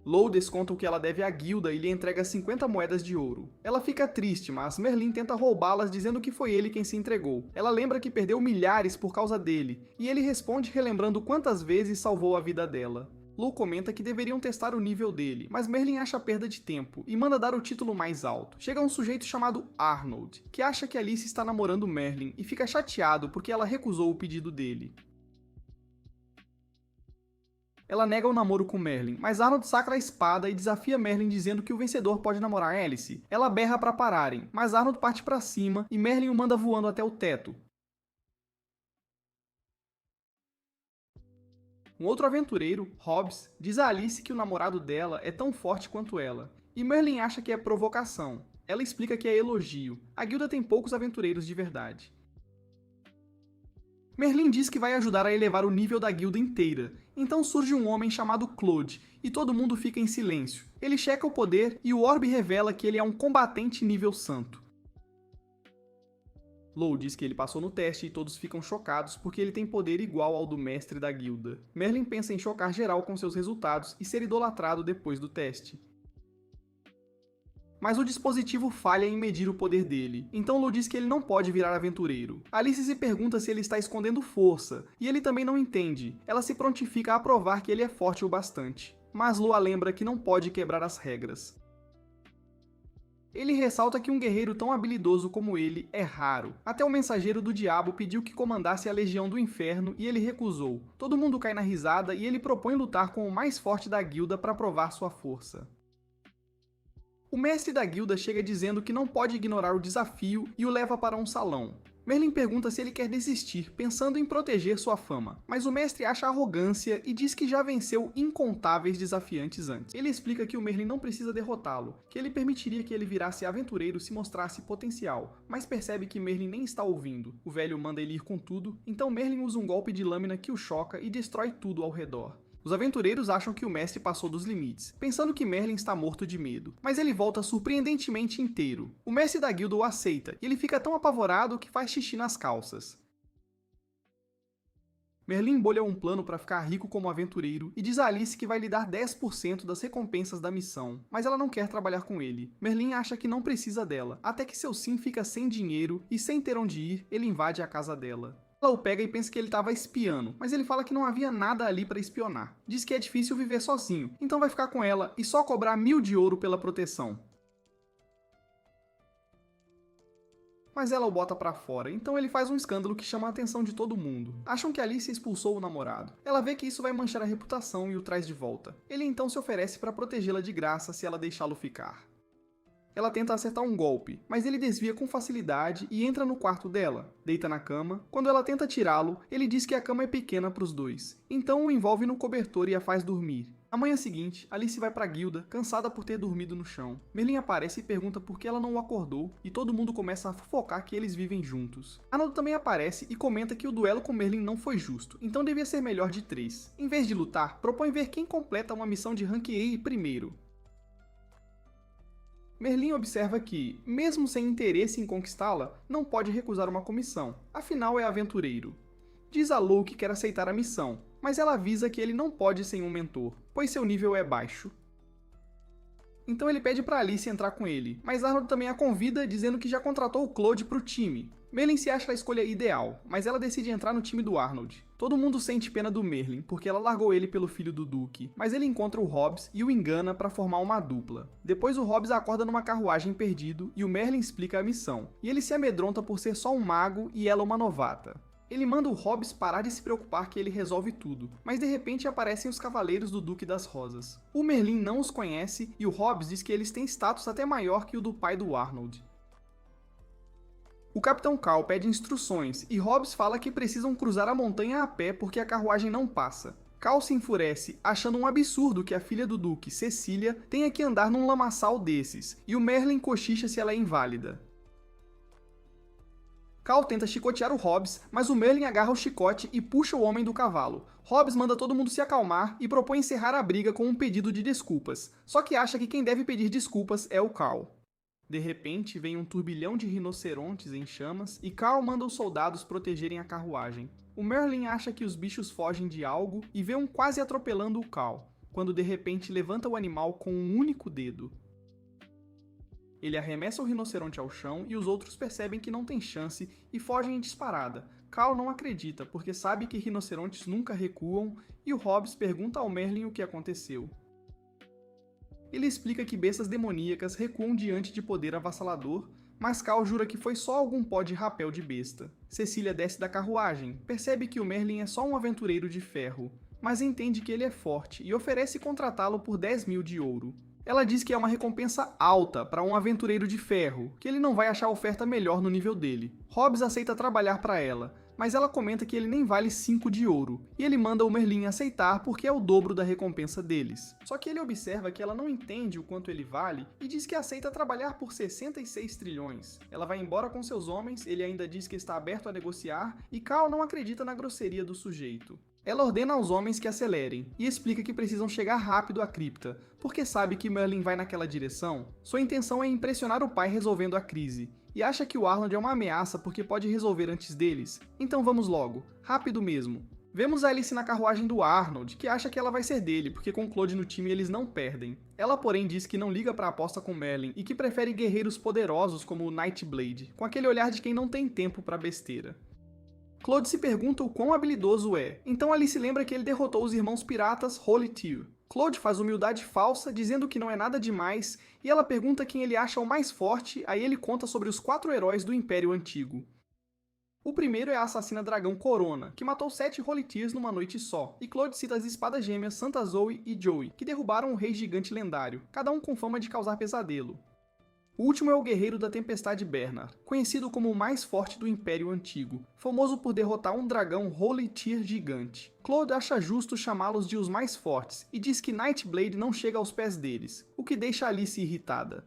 A: Lou desconta o que ela deve à guilda e lhe entrega 50 moedas de ouro. Ela fica triste, mas Merlin tenta roubá-las dizendo que foi ele quem se entregou. Ela lembra que perdeu milhares por causa dele, e ele responde relembrando quantas vezes salvou a vida dela. Lou comenta que deveriam testar o nível dele, mas Merlin acha perda de tempo e manda dar o título mais alto. Chega um sujeito chamado Arnold, que acha que Alice está namorando Merlin e fica chateado porque ela recusou o pedido dele. Ela nega o namoro com Merlin, mas Arnold saca a espada e desafia Merlin dizendo que o vencedor pode namorar Alice. Ela berra para pararem, mas Arnold parte para cima e Merlin o manda voando até o teto. Um outro aventureiro, Hobbs, diz a Alice que o namorado dela é tão forte quanto ela, e Merlin acha que é provocação. Ela explica que é elogio. A guilda tem poucos aventureiros de verdade. Merlin diz que vai ajudar a elevar o nível da guilda inteira, então surge um homem chamado Claude, e todo mundo fica em silêncio. Ele checa o poder e o orbe revela que ele é um combatente nível santo. Lou diz que ele passou no teste e todos ficam chocados porque ele tem poder igual ao do mestre da guilda. Merlin pensa em chocar geral com seus resultados e ser idolatrado depois do teste. Mas o dispositivo falha em medir o poder dele, então Lou diz que ele não pode virar aventureiro. Alice se pergunta se ele está escondendo força, e ele também não entende. Ela se prontifica a provar que ele é forte o bastante. Mas Lou a lembra que não pode quebrar as regras. Ele ressalta que um guerreiro tão habilidoso como ele é raro. Até o mensageiro do diabo pediu que comandasse a Legião do Inferno e ele recusou. Todo mundo cai na risada e ele propõe lutar com o mais forte da guilda para provar sua força. O mestre da guilda chega dizendo que não pode ignorar o desafio e o leva para um salão. Merlin pergunta se ele quer desistir, pensando em proteger sua fama, mas o mestre acha arrogância e diz que já venceu incontáveis desafiantes antes. Ele explica que o Merlin não precisa derrotá-lo, que ele permitiria que ele virasse aventureiro se mostrasse potencial, mas percebe que Merlin nem está ouvindo. O velho manda ele ir com tudo, então Merlin usa um golpe de lâmina que o choca e destrói tudo ao redor. Os aventureiros acham que o mestre passou dos limites, pensando que Merlin está morto de medo, mas ele volta surpreendentemente inteiro. O mestre da guilda o aceita, e ele fica tão apavorado que faz xixi nas calças. Merlin bolha um plano para ficar rico como aventureiro e diz a Alice que vai lhe dar 10% das recompensas da missão, mas ela não quer trabalhar com ele. Merlin acha que não precisa dela, até que seu sim fica sem dinheiro e sem ter onde ir, ele invade a casa dela. Ela o pega e pensa que ele estava espiando, mas ele fala que não havia nada ali para espionar. Diz que é difícil viver sozinho, então vai ficar com ela e só cobrar 1000 de ouro pela proteção. Mas ela o bota pra fora, então ele faz um escândalo que chama a atenção de todo mundo. Acham que Alice expulsou o namorado. Ela vê que isso vai manchar a reputação e o traz de volta. Ele então se oferece para protegê-la de graça se ela deixá-lo ficar. Ela tenta acertar um golpe, mas ele desvia com facilidade e entra no quarto dela. Deita na cama. Quando ela tenta tirá-lo, ele diz que a cama é pequena para os dois. Então o envolve no cobertor e a faz dormir. Na manhã seguinte, Alice vai para a guilda, cansada por ter dormido no chão. Merlin aparece e pergunta por que ela não o acordou, e todo mundo começa a fofocar que eles vivem juntos. Arnold também aparece e comenta que o duelo com Merlin não foi justo, então devia ser melhor de 3. Em vez de lutar, propõe ver quem completa uma missão de rank A primeiro. Merlin observa que, mesmo sem interesse em conquistá-la, não pode recusar uma comissão, afinal é aventureiro. Diz a Lou que quer aceitar a missão, mas ela avisa que ele não pode sem um mentor, pois seu nível é baixo. Então ele pede para Alice entrar com ele, mas Arnold também a convida dizendo que já contratou o Claude para o time. Merlin se acha a escolha ideal, mas ela decide entrar no time do Arnold. Todo mundo sente pena do Merlin, porque ela largou ele pelo filho do Duque, mas ele encontra o Hobbs e o engana para formar uma dupla. Depois o Hobbs acorda numa carruagem perdido e o Merlin explica a missão, e ele se amedronta por ser só um mago e ela uma novata. Ele manda o Hobbs parar de se preocupar que ele resolve tudo, mas de repente aparecem os Cavaleiros do Duque das Rosas. O Merlin não os conhece e o Hobbs diz que eles têm status até maior que o do pai do Arnold. O Capitão Cal pede instruções e Hobbs fala que precisam cruzar a montanha a pé porque a carruagem não passa. Cal se enfurece, achando um absurdo que a filha do Duque, Cecília, tenha que andar num lamaçal desses, e o Merlin cochicha se ela é inválida. Cal tenta chicotear o Hobbs, mas o Merlin agarra o chicote e puxa o homem do cavalo. Hobbs manda todo mundo se acalmar e propõe encerrar a briga com um pedido de desculpas, só que acha que quem deve pedir desculpas é o Cal. De repente, vem um turbilhão de rinocerontes em chamas e Cal manda os soldados protegerem a carruagem. O Merlin acha que os bichos fogem de algo e vê um quase atropelando o Cal, quando de repente levanta o animal com um único dedo. Ele arremessa o rinoceronte ao chão e os outros percebem que não tem chance e fogem em disparada. Cal não acredita, porque sabe que rinocerontes nunca recuam, e o Hobbs pergunta ao Merlin o que aconteceu. Ele explica que bestas demoníacas recuam diante de poder avassalador, mas Cal jura que foi só algum pó de rapel de besta. Cecília desce da carruagem, percebe que o Merlin é só um aventureiro de ferro, mas entende que ele é forte e oferece contratá-lo por 10.000 de ouro. Ela diz que é uma recompensa alta para um aventureiro de ferro, que ele não vai achar oferta melhor no nível dele. Hobbs aceita trabalhar para ela, mas ela comenta que ele nem vale 5 de ouro, e ele manda o Merlin aceitar porque é o dobro da recompensa deles. Só que ele observa que ela não entende o quanto ele vale e diz que aceita trabalhar por 66 trilhões. Ela vai embora com seus homens, ele ainda diz que está aberto a negociar, e Cal não acredita na grosseria do sujeito. Ela ordena aos homens que acelerem, e explica que precisam chegar rápido à cripta, porque sabe que Merlin vai naquela direção. Sua intenção é impressionar o pai resolvendo a crise, e acha que o Arnold é uma ameaça porque pode resolver antes deles. Então vamos logo, rápido mesmo. Vemos Alice na carruagem do Arnold, que acha que ela vai ser dele, porque com Claude no time eles não perdem. Ela porém diz que não liga pra aposta com Merlin e que prefere guerreiros poderosos como o Nightblade, com aquele olhar de quem não tem tempo pra besteira. Claude se pergunta o quão habilidoso é, então Alice lembra que ele derrotou os irmãos piratas Holy Tear. Claude faz humildade falsa, dizendo que não é nada demais, e ela pergunta quem ele acha o mais forte, aí ele conta sobre os 4 heróis do Império Antigo. O primeiro é a assassina dragão Corona, que matou 7 Holy Tears numa noite só, e Claude cita as espadas gêmeas Santa Zoe e Joey, que derrubaram o rei gigante lendário, cada um com fama de causar pesadelo. O último é o guerreiro da tempestade Bernard, conhecido como o mais forte do Império Antigo, famoso por derrotar um dragão Holy Tear gigante. Claude acha justo chamá-los de os mais fortes, e diz que Nightblade não chega aos pés deles, o que deixa Alice irritada.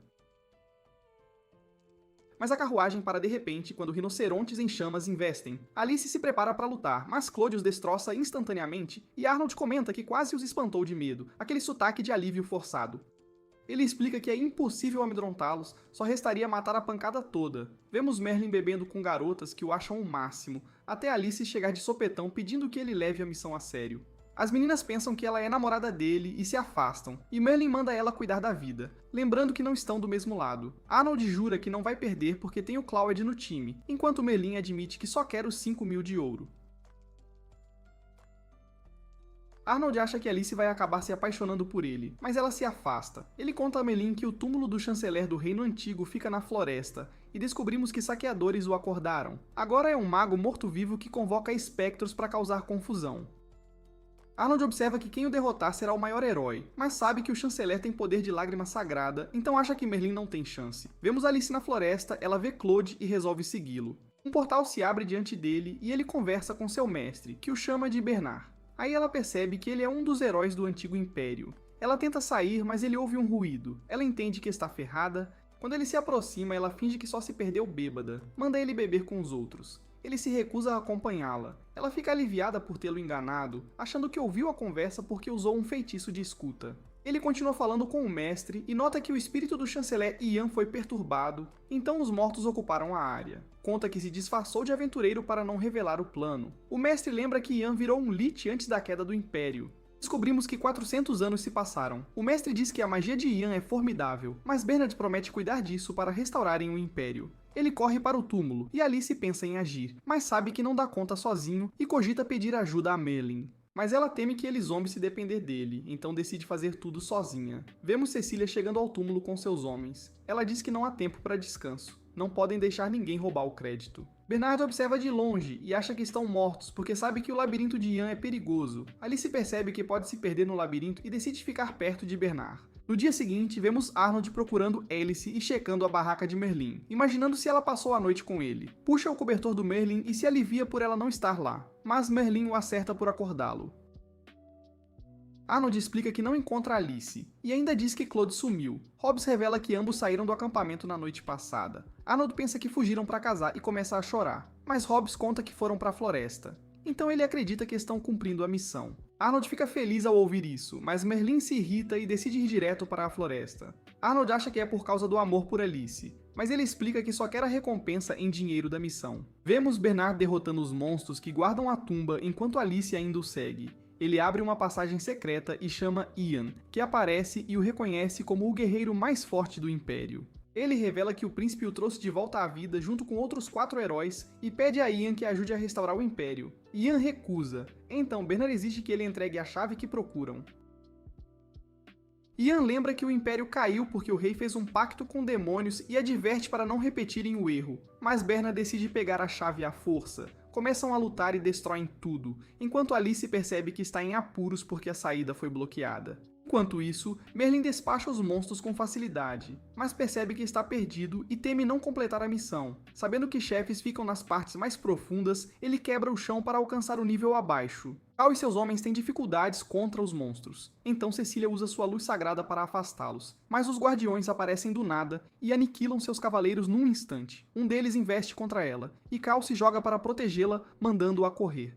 A: Mas a carruagem para de repente quando rinocerontes em chamas investem. Alice se prepara para lutar, mas Claude os destroça instantaneamente, e Arnold comenta que quase os espantou de medo, aquele sotaque de alívio forçado. Ele explica que é impossível amedrontá-los, só restaria matar a pancada toda. Vemos Merlin bebendo com garotas que o acham o máximo, até Alice chegar de sopetão pedindo que ele leve a missão a sério. As meninas pensam que ela é namorada dele e se afastam, e Merlin manda ela cuidar da vida, lembrando que não estão do mesmo lado. Arnold jura que não vai perder porque tem o Cloud no time, enquanto Merlin admite que só quer os 5.000 de ouro. Arnold acha que Alice vai acabar se apaixonando por ele, mas ela se afasta. Ele conta a Merlin que o túmulo do chanceler do Reino Antigo fica na floresta, e descobrimos que saqueadores o acordaram. Agora é um mago morto-vivo que convoca espectros para causar confusão. Arnold observa que quem o derrotar será o maior herói, mas sabe que o chanceler tem poder de lágrima sagrada, então acha que Merlin não tem chance. Vemos Alice na floresta, ela vê Claude e resolve segui-lo. Um portal se abre diante dele e ele conversa com seu mestre, que o chama de Bernard. Aí ela percebe que ele é um dos heróis do Antigo Império. Ela tenta sair, mas ele ouve um ruído. Ela entende que está ferrada. Quando ele se aproxima, ela finge que só se perdeu bêbada. Manda ele beber com os outros. Ele se recusa a acompanhá-la. Ela fica aliviada por tê-lo enganado, achando que ouviu a conversa porque usou um feitiço de escuta. Ele continua falando com o mestre e nota que o espírito do chanceler Ian foi perturbado, então os mortos ocuparam a área. Conta que se disfarçou de aventureiro para não revelar o plano. O mestre lembra que Ian virou um Lich antes da queda do Império. Descobrimos que 400 anos se passaram. O mestre diz que a magia de Ian é formidável, mas Bernard promete cuidar disso para restaurarem o Império. Ele corre para o túmulo, e Alice pensa em agir, mas sabe que não dá conta sozinho e cogita pedir ajuda a Merlin. Mas ela teme que ele zombe se depender dele, então decide fazer tudo sozinha. Vemos Cecília chegando ao túmulo com seus homens. Ela diz que não há tempo para descanso. Não podem deixar ninguém roubar o crédito. Bernard observa de longe e acha que estão mortos porque sabe que o labirinto de Ian é perigoso. Alice percebe que pode se perder no labirinto e decide ficar perto de Bernard. No dia seguinte, vemos Arnold procurando Alice e checando a barraca de Merlin, imaginando se ela passou a noite com ele. Puxa o cobertor do Merlin e se alivia por ela não estar lá, mas Merlin o acerta por acordá-lo. Arnold explica que não encontra Alice, e ainda diz que Claude sumiu. Hobbs revela que ambos saíram do acampamento na noite passada. Arnold pensa que fugiram para casar e começa a chorar, mas Hobbs conta que foram para a floresta. Então ele acredita que estão cumprindo a missão. Arnold fica feliz ao ouvir isso, mas Merlin se irrita e decide ir direto para a floresta. Arnold acha que é por causa do amor por Alice, mas ele explica que só quer a recompensa em dinheiro da missão. Vemos Bernard derrotando os monstros que guardam a tumba enquanto Alice ainda o segue. Ele abre uma passagem secreta e chama Ian, que aparece e o reconhece como o guerreiro mais forte do Império. Ele revela que o príncipe o trouxe de volta à vida junto com outros 4 heróis e pede a Ian que ajude a restaurar o Império. Ian recusa, então Bernard exige que ele entregue a chave que procuram. Ian lembra que o Império caiu porque o rei fez um pacto com demônios e adverte para não repetirem o erro, mas Bernard decide pegar a chave à força. Começam a lutar e destroem tudo, enquanto Alice percebe que está em apuros porque a saída foi bloqueada. Enquanto isso, Merlin despacha os monstros com facilidade, mas percebe que está perdido e teme não completar a missão. Sabendo que chefes ficam nas partes mais profundas, ele quebra o chão para alcançar o nível abaixo. Cal e seus homens têm dificuldades contra os monstros, então Cecília usa sua luz sagrada para afastá-los, mas os guardiões aparecem do nada e aniquilam seus cavaleiros num instante. Um deles investe contra ela, e Cal se joga para protegê-la, mandando-a correr.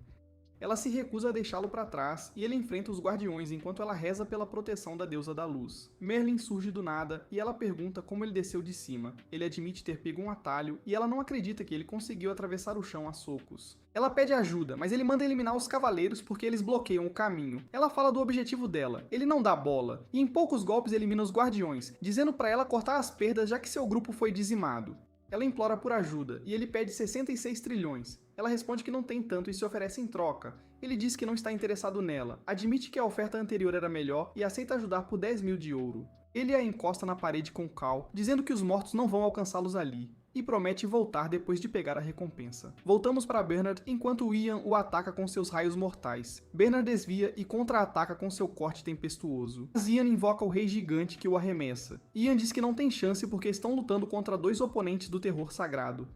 A: Ela se recusa a deixá-lo para trás e ele enfrenta os guardiões enquanto ela reza pela proteção da deusa da luz. Merlin surge do nada e ela pergunta como ele desceu de cima. Ele admite ter pego um atalho e ela não acredita que ele conseguiu atravessar o chão a socos. Ela pede ajuda, mas ele manda eliminar os cavaleiros porque eles bloqueiam o caminho. Ela fala do objetivo dela, ele não dá bola, e em poucos golpes elimina os guardiões, dizendo para ela cortar as perdas já que seu grupo foi dizimado. Ela implora por ajuda, e ele pede 66 trilhões. Ela responde que não tem tanto e se oferece em troca. Ele diz que não está interessado nela, admite que a oferta anterior era melhor e aceita ajudar por 10 mil de ouro. Ele a encosta na parede com Cal, dizendo que os mortos não vão alcançá-los ali, e promete voltar depois de pegar a recompensa. Voltamos para Bernard enquanto Ian o ataca com seus raios mortais. Bernard desvia e contra-ataca com seu corte tempestuoso. Mas Ian invoca o Rei Gigante que o arremessa. Ian diz que não tem chance porque estão lutando contra dois oponentes do terror sagrado.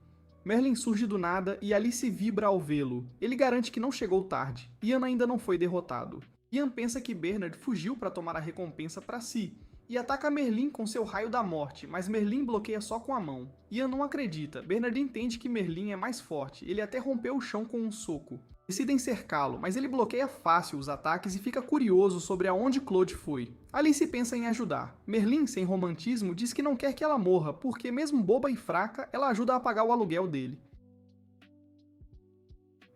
A: Merlin surge do nada e Alice vibra ao vê-lo. Ele garante que não chegou tarde. Ian ainda não foi derrotado. Ian pensa que Bernard fugiu para tomar a recompensa para si, e ataca Merlin com seu raio da morte, mas Merlin bloqueia só com a mão. Ian não acredita, Bernard entende que Merlin é mais forte, ele até rompeu o chão com um soco. Decidem cercá-lo, mas ele bloqueia fácil os ataques e fica curioso sobre aonde Claude foi. Alice pensa em ajudar. Merlin, sem romantismo, diz que não quer que ela morra, porque mesmo boba e fraca, ela ajuda a pagar o aluguel dele.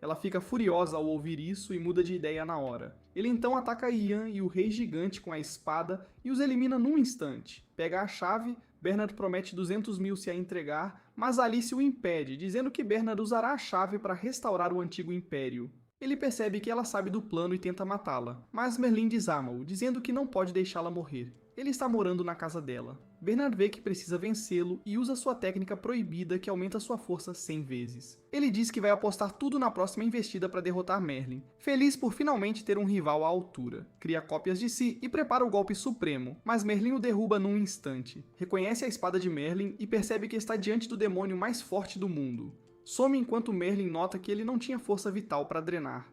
A: Ela fica furiosa ao ouvir isso e muda de ideia na hora. Ele então ataca Ian e o Rei Gigante com a espada e os elimina num instante. Pega a chave, Bernard promete 200 mil se a entregar, mas Alice o impede, dizendo que Bernard usará a chave para restaurar o antigo império. Ele percebe que ela sabe do plano e tenta matá-la, mas Merlin desarma-o, dizendo que não pode deixá-la morrer. Ele está morando na casa dela. Bernard vê que precisa vencê-lo e usa sua técnica proibida que aumenta sua força 100 vezes. Ele diz que vai apostar tudo na próxima investida para derrotar Merlin, feliz por finalmente ter um rival à altura. Cria cópias de si e prepara o golpe supremo, mas Merlin o derruba num instante. Reconhece a espada de Merlin e percebe que está diante do demônio mais forte do mundo. Some enquanto Merlin nota que ele não tinha força vital para drenar.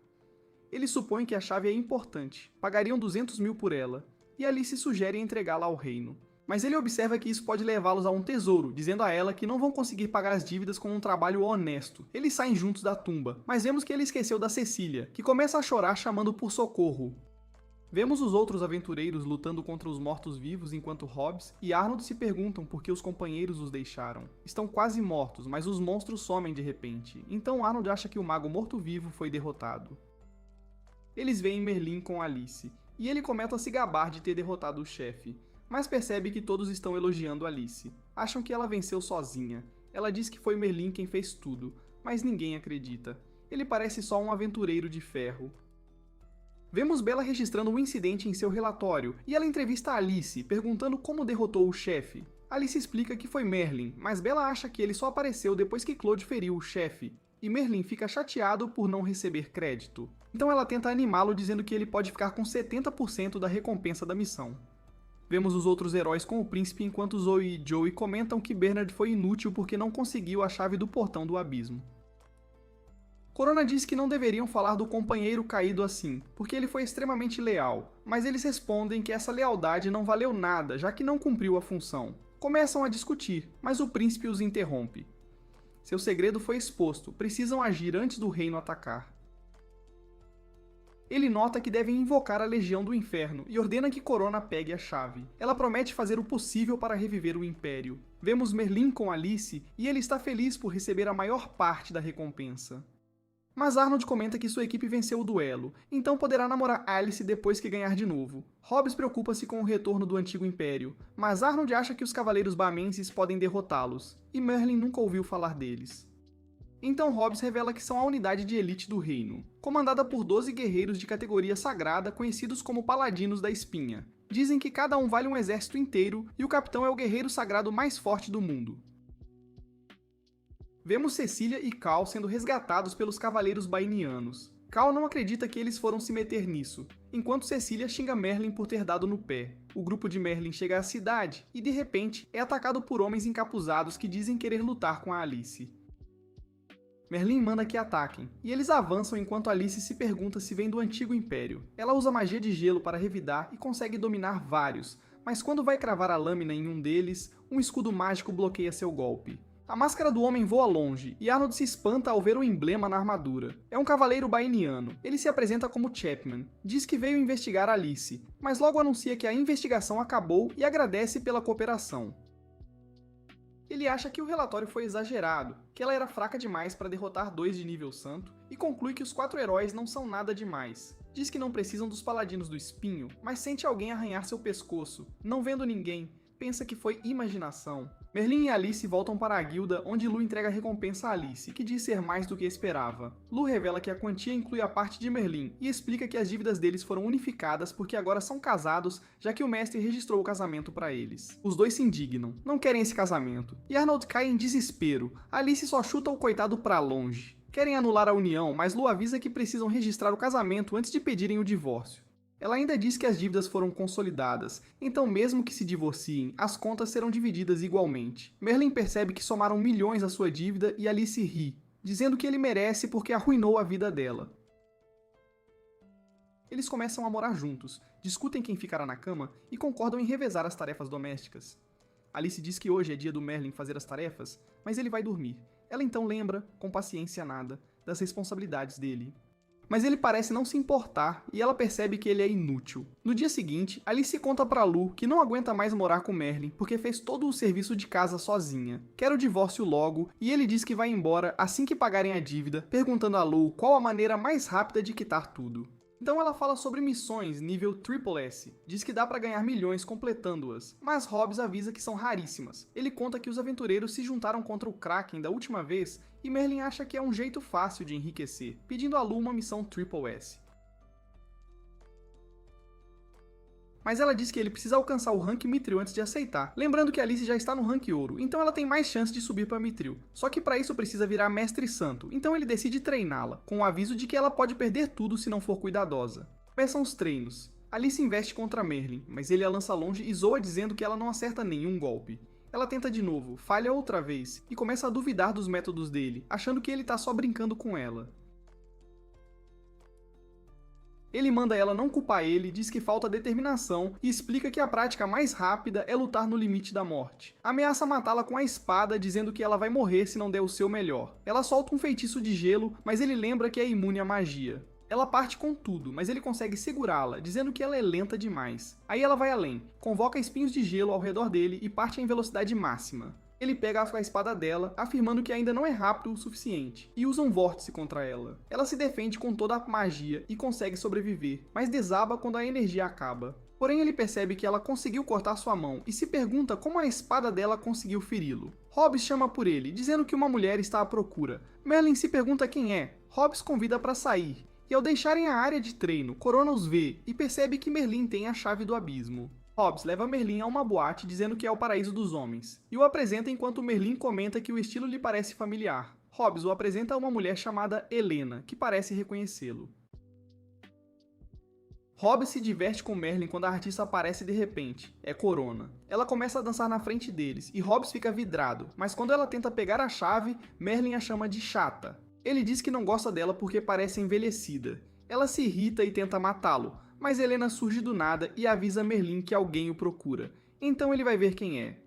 A: Ele supõe que a chave é importante, pagariam 200 mil por ela, e Alice sugere entregá-la ao reino. Mas ele observa que isso pode levá-los a um tesouro, dizendo a ela que não vão conseguir pagar as dívidas com um trabalho honesto. Eles saem juntos da tumba, mas vemos que ele esqueceu da Cecília, que começa a chorar chamando por socorro. Vemos os outros aventureiros lutando contra os mortos-vivos enquanto Hobbes e Arnold se perguntam por que os companheiros os deixaram. Estão quase mortos, mas os monstros somem de repente, então Arnold acha que o mago morto-vivo foi derrotado. Eles veem Merlin com Alice, e ele começa a se gabar de ter derrotado o chefe, mas percebe que todos estão elogiando Alice. Acham que ela venceu sozinha. Ela diz que foi Merlin quem fez tudo, mas ninguém acredita. Ele parece só um aventureiro de ferro. Vemos Bella registrando o incidente em seu relatório, e ela entrevista Alice, perguntando como derrotou o chefe. Alice explica que foi Merlin, mas Bella acha que ele só apareceu depois que Claude feriu o chefe, e Merlin fica chateado por não receber crédito. Então ela tenta animá-lo dizendo que ele pode ficar com 70% da recompensa da missão. Vemos os outros heróis com o príncipe enquanto Zoe e Joey comentam que Bernard foi inútil porque não conseguiu a chave do portão do abismo. Corona diz que não deveriam falar do companheiro caído assim, porque ele foi extremamente leal, mas eles respondem que essa lealdade não valeu nada, já que não cumpriu a função. Começam a discutir, mas o príncipe os interrompe. Seu segredo foi exposto, precisam agir antes do reino atacar. Ele nota que devem invocar a Legião do Inferno e ordena que Corona pegue a chave. Ela promete fazer o possível para reviver o Império. Vemos Merlin com Alice e ele está feliz por receber a maior parte da recompensa. Mas Arnold comenta que sua equipe venceu o duelo, então poderá namorar Alice depois que ganhar de novo. Hobbes preocupa-se com o retorno do antigo Império, mas Arnold acha que os Cavaleiros Bamenses podem derrotá-los, e Merlin nunca ouviu falar deles. Então Hobbes revela que são a unidade de elite do reino, comandada por 12 guerreiros de categoria sagrada conhecidos como Paladinos da Espinha. Dizem que cada um vale um exército inteiro e o capitão é o guerreiro sagrado mais forte do mundo. Vemos Cecília e Cal sendo resgatados pelos Cavaleiros Bainianos. Cal não acredita que eles foram se meter nisso, enquanto Cecília xinga Merlin por ter dado no pé. O grupo de Merlin chega à cidade e, de repente, é atacado por homens encapuzados que dizem querer lutar com a Alice. Merlin manda que ataquem, e eles avançam enquanto Alice se pergunta se vem do antigo Império. Ela usa magia de gelo para revidar e consegue dominar vários, mas quando vai cravar a lâmina em um deles, um escudo mágico bloqueia seu golpe. A máscara do homem voa longe, e Arnold se espanta ao ver o emblema na armadura. É um cavaleiro bainiano. Ele se apresenta como Chapman. Diz que veio investigar Alice, mas logo anuncia que a investigação acabou e agradece pela cooperação. Ele acha que o relatório foi exagerado, que ela era fraca demais para derrotar 2 de nível santo, e conclui que os 4 heróis não são nada demais. Diz que não precisam dos Paladinos do Espinho, mas sente alguém arranhar seu pescoço. Não vendo ninguém, pensa que foi imaginação. Merlin e Alice voltam para a guilda, onde Lu entrega a recompensa a Alice, que diz ser mais do que esperava. Lu revela que a quantia inclui a parte de Merlin, e explica que as dívidas deles foram unificadas porque agora são casados, já que o mestre registrou o casamento para eles. Os dois se indignam, não querem esse casamento, e Arnold cai em desespero. Alice só chuta o coitado para longe. Querem anular a união, mas Lu avisa que precisam registrar o casamento antes de pedirem o divórcio. Ela ainda diz que as dívidas foram consolidadas, então mesmo que se divorciem, as contas serão divididas igualmente. Merlin percebe que somaram milhões à sua dívida e Alice ri, dizendo que ele merece porque arruinou a vida dela. Eles começam a morar juntos, discutem quem ficará na cama e concordam em revezar as tarefas domésticas. Alice diz que hoje é dia do Merlin fazer as tarefas, mas ele vai dormir. Ela então lembra, com paciência nada, das responsabilidades dele. Mas ele parece não se importar e ela percebe que ele é inútil. No dia seguinte, Alice conta pra Lu que não aguenta mais morar com Merlin porque fez todo o serviço de casa sozinha. Quer o divórcio logo e ele diz que vai embora assim que pagarem a dívida, perguntando a Lu qual a maneira mais rápida de quitar tudo. Então ela fala sobre missões nível SSS, diz que dá pra ganhar milhões completando-as, mas Hobbes avisa que são raríssimas. Ele conta que os aventureiros se juntaram contra o Kraken da última vez e Merlin acha que é um jeito fácil de enriquecer, pedindo a Lu uma missão SSS. Mas ela diz que ele precisa alcançar o rank Mithril antes de aceitar, lembrando que Alice já está no rank Ouro, então ela tem mais chance de subir para Mithril. Só que para isso precisa virar Mestre Santo, então ele decide treiná-la, com o aviso de que ela pode perder tudo se não for cuidadosa. Começam os treinos. Alice investe contra Merlin, mas ele a lança longe e zoa dizendo que ela não acerta nenhum golpe. Ela tenta de novo, falha outra vez, e começa a duvidar dos métodos dele, achando que ele tá só brincando com ela. Ele manda ela não culpar ele, diz que falta determinação e explica que a prática mais rápida é lutar no limite da morte. Ameaça matá-la com a espada, dizendo que ela vai morrer se não der o seu melhor. Ela solta um feitiço de gelo, mas ele lembra que é imune à magia. Ela parte com tudo, mas ele consegue segurá-la, dizendo que ela é lenta demais. Aí ela vai além, convoca espinhos de gelo ao redor dele e parte em velocidade máxima. Ele pega a espada dela, afirmando que ainda não é rápido o suficiente, e usa um vórtice contra ela. Ela se defende com toda a magia e consegue sobreviver, mas desaba quando a energia acaba. Porém ele percebe que ela conseguiu cortar sua mão e se pergunta como a espada dela conseguiu feri-lo. Hobbes chama por ele, dizendo que uma mulher está à procura. Merlin se pergunta quem é. Hobbes convida para sair, e ao deixarem a área de treino, Corona os vê e percebe que Merlin tem a chave do abismo. Hobbes leva Merlin a uma boate dizendo que é o paraíso dos homens, e o apresenta enquanto Merlin comenta que o estilo lhe parece familiar. Hobbes o apresenta a uma mulher chamada Helena, que parece reconhecê-lo. Hobbes se diverte com Merlin quando a artista aparece de repente. É Corona. Ela começa a dançar na frente deles, e Hobbes fica vidrado, mas quando ela tenta pegar a chave, Merlin a chama de chata. Ele diz que não gosta dela porque parece envelhecida. Ela se irrita e tenta matá-lo, mas Helena surge do nada e avisa Merlin que alguém o procura. Então ele vai ver quem é.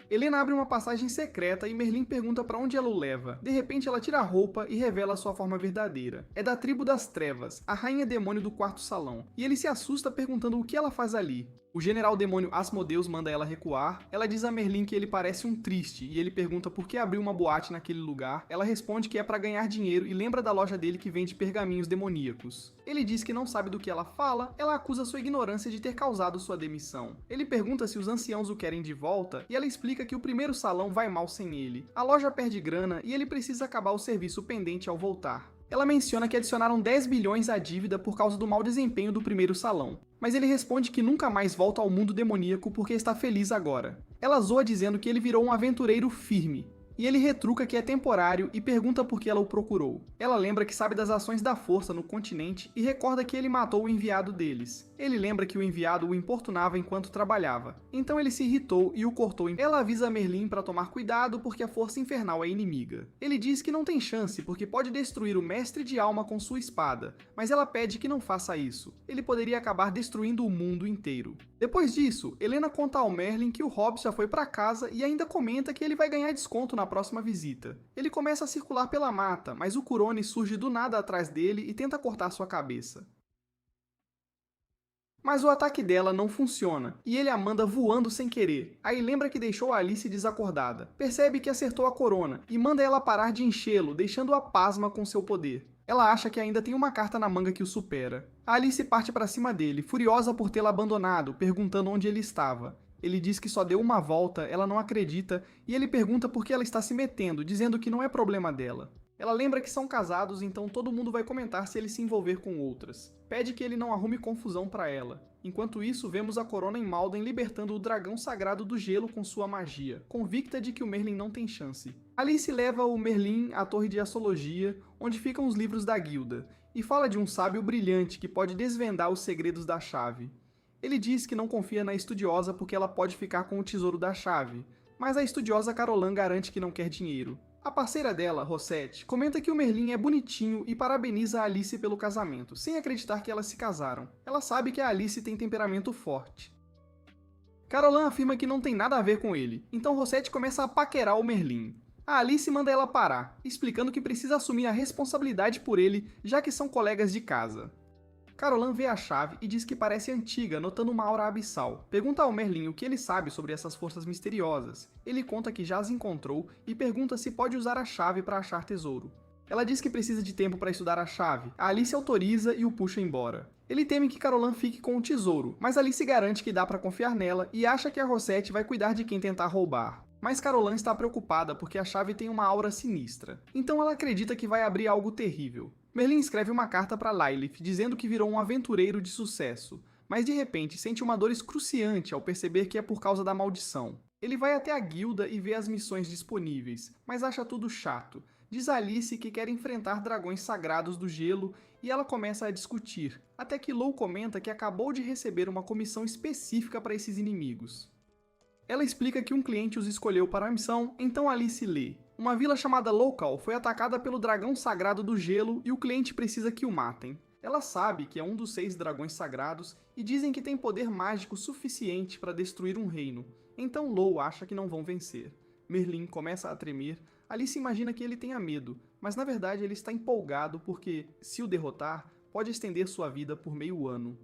A: Helena abre uma passagem secreta e Merlin pergunta para onde ela o leva. De repente ela tira a roupa e revela sua forma verdadeira. É da tribo das trevas, a rainha demônio do quarto salão, e ele se assusta perguntando o que ela faz ali. O general demônio Asmodeus manda ela recuar. Ela diz a Merlin que ele parece um triste e ele pergunta por que abriu uma boate naquele lugar. Ela responde que é para ganhar dinheiro e lembra da loja dele que vende pergaminhos demoníacos. Ele diz que não sabe do que ela fala. Ela acusa sua ignorância de ter causado sua demissão. Ele pergunta se os anciãos o querem de volta e ela explica que o primeiro salão vai mal sem ele. A loja perde grana e ele precisa acabar o serviço pendente ao voltar. Ela menciona que adicionaram 10 bilhões à dívida por causa do mau desempenho do primeiro salão, mas ele responde que nunca mais volta ao mundo demoníaco porque está feliz agora. Ela zoa dizendo que ele virou um aventureiro firme, e ele retruca que é temporário e pergunta por que ela o procurou. Ela lembra que sabe das ações da força no continente e recorda que ele matou o enviado deles. Ele lembra que o enviado o importunava enquanto trabalhava, então ele se irritou e o cortou. Ela avisa Merlin para tomar cuidado porque a força infernal é inimiga. Ele diz que não tem chance porque pode destruir o mestre de alma com sua espada, mas ela pede que não faça isso. Ele poderia acabar destruindo o mundo inteiro. Depois disso, Helena conta ao Merlin que o Hobbes já foi para casa e ainda comenta que ele vai ganhar desconto na próxima visita. Ele começa a circular pela mata, mas o Curone surge do nada atrás dele e tenta cortar sua cabeça. Mas o ataque dela não funciona, e ele a manda voando sem querer. Aí lembra que deixou a Alice desacordada. Percebe que acertou a Corona, e manda ela parar de enchê-lo, deixando-a pasma com seu poder. Ela acha que ainda tem uma carta na manga que o supera. A Alice parte para cima dele, furiosa por tê-la abandonado, perguntando onde ele estava. Ele diz que só deu uma volta, ela não acredita, e ele pergunta por que ela está se metendo, dizendo que não é problema dela. Ela lembra que são casados, então todo mundo vai comentar se ele se envolver com outras. Pede que ele não arrume confusão para ela. Enquanto isso, vemos a Corona em Malden libertando o dragão sagrado do gelo com sua magia, convicta de que o Merlin não tem chance. Alice leva o Merlin à torre de astrologia, onde ficam os livros da guilda, e fala de um sábio brilhante que pode desvendar os segredos da chave. Ele diz que não confia na estudiosa porque ela pode ficar com o tesouro da chave, mas a estudiosa Carolan garante que não quer dinheiro. A parceira dela, Rosette, comenta que o Merlin é bonitinho e parabeniza a Alice pelo casamento, sem acreditar que elas se casaram. Ela sabe que a Alice tem temperamento forte. Carolan afirma que não tem nada a ver com ele, então Rosette começa a paquerar o Merlin. A Alice manda ela parar, explicando que precisa assumir a responsabilidade por ele, já que são colegas de casa. Carolan vê a chave e diz que parece antiga, notando uma aura abissal. Pergunta ao Merlin o que ele sabe sobre essas forças misteriosas. Ele conta que já as encontrou e pergunta se pode usar a chave para achar tesouro. Ela diz que precisa de tempo para estudar a chave. A Alice autoriza e o puxa embora. Ele teme que Carolan fique com o tesouro, mas Alice garante que dá para confiar nela e acha que a Rosette vai cuidar de quem tentar roubar. Mas Carolan está preocupada porque a chave tem uma aura sinistra. Então ela acredita que vai abrir algo terrível. Merlin escreve uma carta para Lilith dizendo que virou um aventureiro de sucesso, mas de repente sente uma dor excruciante ao perceber que é por causa da maldição. Ele vai até a guilda e vê as missões disponíveis, mas acha tudo chato. Diz a Alice que quer enfrentar dragões sagrados do gelo e ela começa a discutir, até que Lou comenta que acabou de receber uma comissão específica para esses inimigos. Ela explica que um cliente os escolheu para a missão, então Alice lê. Uma vila chamada Local foi atacada pelo dragão sagrado do gelo e o cliente precisa que o matem. Ela sabe que é um dos 6 dragões sagrados e dizem que tem poder mágico suficiente para destruir um reino, então Lou acha que não vão vencer. Merlin começa a tremer, Alice imagina que ele tenha medo, mas na verdade ele está empolgado porque, se o derrotar, pode estender sua vida por meio ano.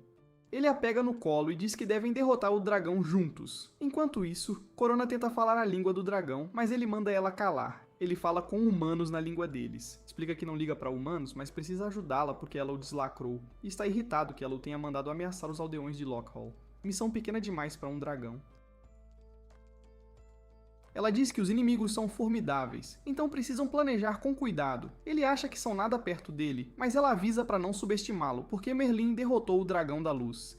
A: Ele a pega no colo e diz que devem derrotar o dragão juntos. Enquanto isso, Corona tenta falar a língua do dragão, mas ele manda ela calar. Ele fala com humanos na língua deles. Explica que não liga para humanos, mas precisa ajudá-la porque ela o deslacrou. E está irritado que ela o tenha mandado ameaçar os aldeões de Lockhall. Missão pequena demais para um dragão. Ela diz que os inimigos são formidáveis, então precisam planejar com cuidado. Ele acha que são nada perto dele, mas ela avisa para não subestimá-lo, porque Merlin derrotou o Dragão da Luz.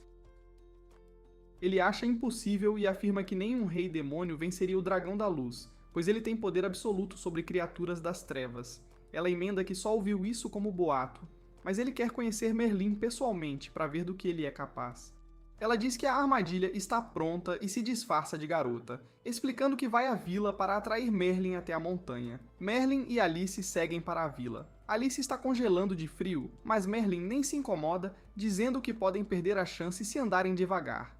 A: Ele acha impossível e afirma que nenhum rei demônio venceria o Dragão da Luz, pois ele tem poder absoluto sobre criaturas das trevas. Ela emenda que só ouviu isso como boato, mas ele quer conhecer Merlin pessoalmente para ver do que ele é capaz. Ela diz que a armadilha está pronta e se disfarça de garota, explicando que vai à vila para atrair Merlin até a montanha. Merlin e Alice seguem para a vila. Alice está congelando de frio, mas Merlin nem se incomoda, dizendo que podem perder a chance se andarem devagar.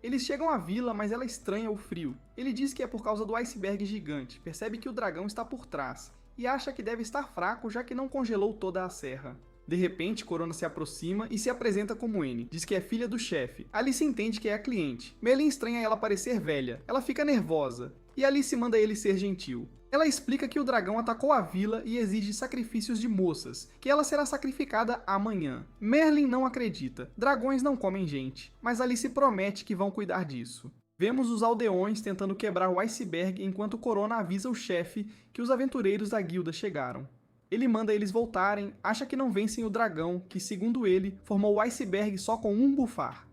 A: Eles chegam à vila, mas ela estranha o frio. Ele diz que é por causa do iceberg gigante, percebe que o dragão está por trás, e acha que deve estar fraco já que não congelou toda a serra. De repente, Corona se aproxima e se apresenta como N. Diz que é filha do chefe. Alice entende que é a cliente. Merlin estranha ela parecer velha. Ela fica nervosa. E Alice manda ele ser gentil. Ela explica que o dragão atacou a vila e exige sacrifícios de moças, que ela será sacrificada amanhã. Merlin não acredita. Dragões não comem gente. Mas Alice promete que vão cuidar disso. Vemos os aldeões tentando quebrar o iceberg enquanto Corona avisa o chefe que os aventureiros da guilda chegaram. Ele manda eles voltarem, acha que não vencem o dragão, que segundo ele, formou o iceberg só com um bufar.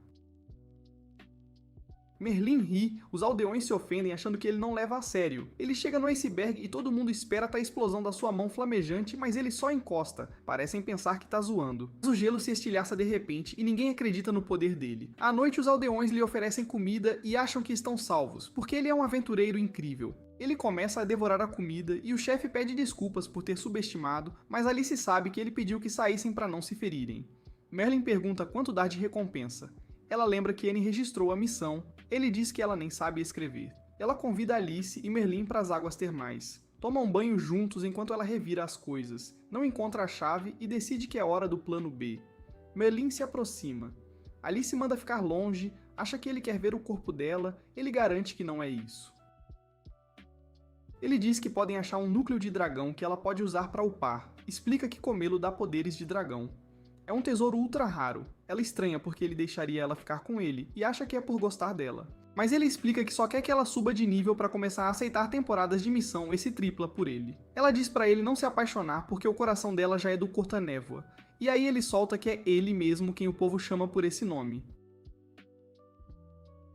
A: Merlin ri, os aldeões se ofendem achando que ele não leva a sério. Ele chega no iceberg e todo mundo espera a explosão da sua mão flamejante, mas ele só encosta. Parecem pensar que tá zoando. Mas o gelo se estilhaça de repente e ninguém acredita no poder dele. À noite os aldeões lhe oferecem comida e acham que estão salvos, porque ele é um aventureiro incrível. Ele começa a devorar a comida e o chefe pede desculpas por ter subestimado, mas Alice sabe que ele pediu que saíssem para não se ferirem. Merlin pergunta quanto dar de recompensa. Ela lembra que Anne registrou a missão. Ele diz que ela nem sabe escrever. Ela convida Alice e Merlin para as águas termais. Tomam banho juntos enquanto ela revira as coisas. Não encontra a chave e decide que é hora do plano B. Merlin se aproxima. Alice manda ficar longe, acha que ele quer ver o corpo dela, ele garante que não é isso. Ele diz que podem achar um núcleo de dragão que ela pode usar para upar. Explica que comê-lo dá poderes de dragão. É um tesouro ultra raro. Ela estranha porque ele deixaria ela ficar com ele e acha que é por gostar dela. Mas ele explica que só quer que ela suba de nível para começar a aceitar temporadas de missão e se tripla por ele. Ela diz pra ele não se apaixonar porque o coração dela já é do Corta-Névoa, e aí ele solta que é ele mesmo quem o povo chama por esse nome.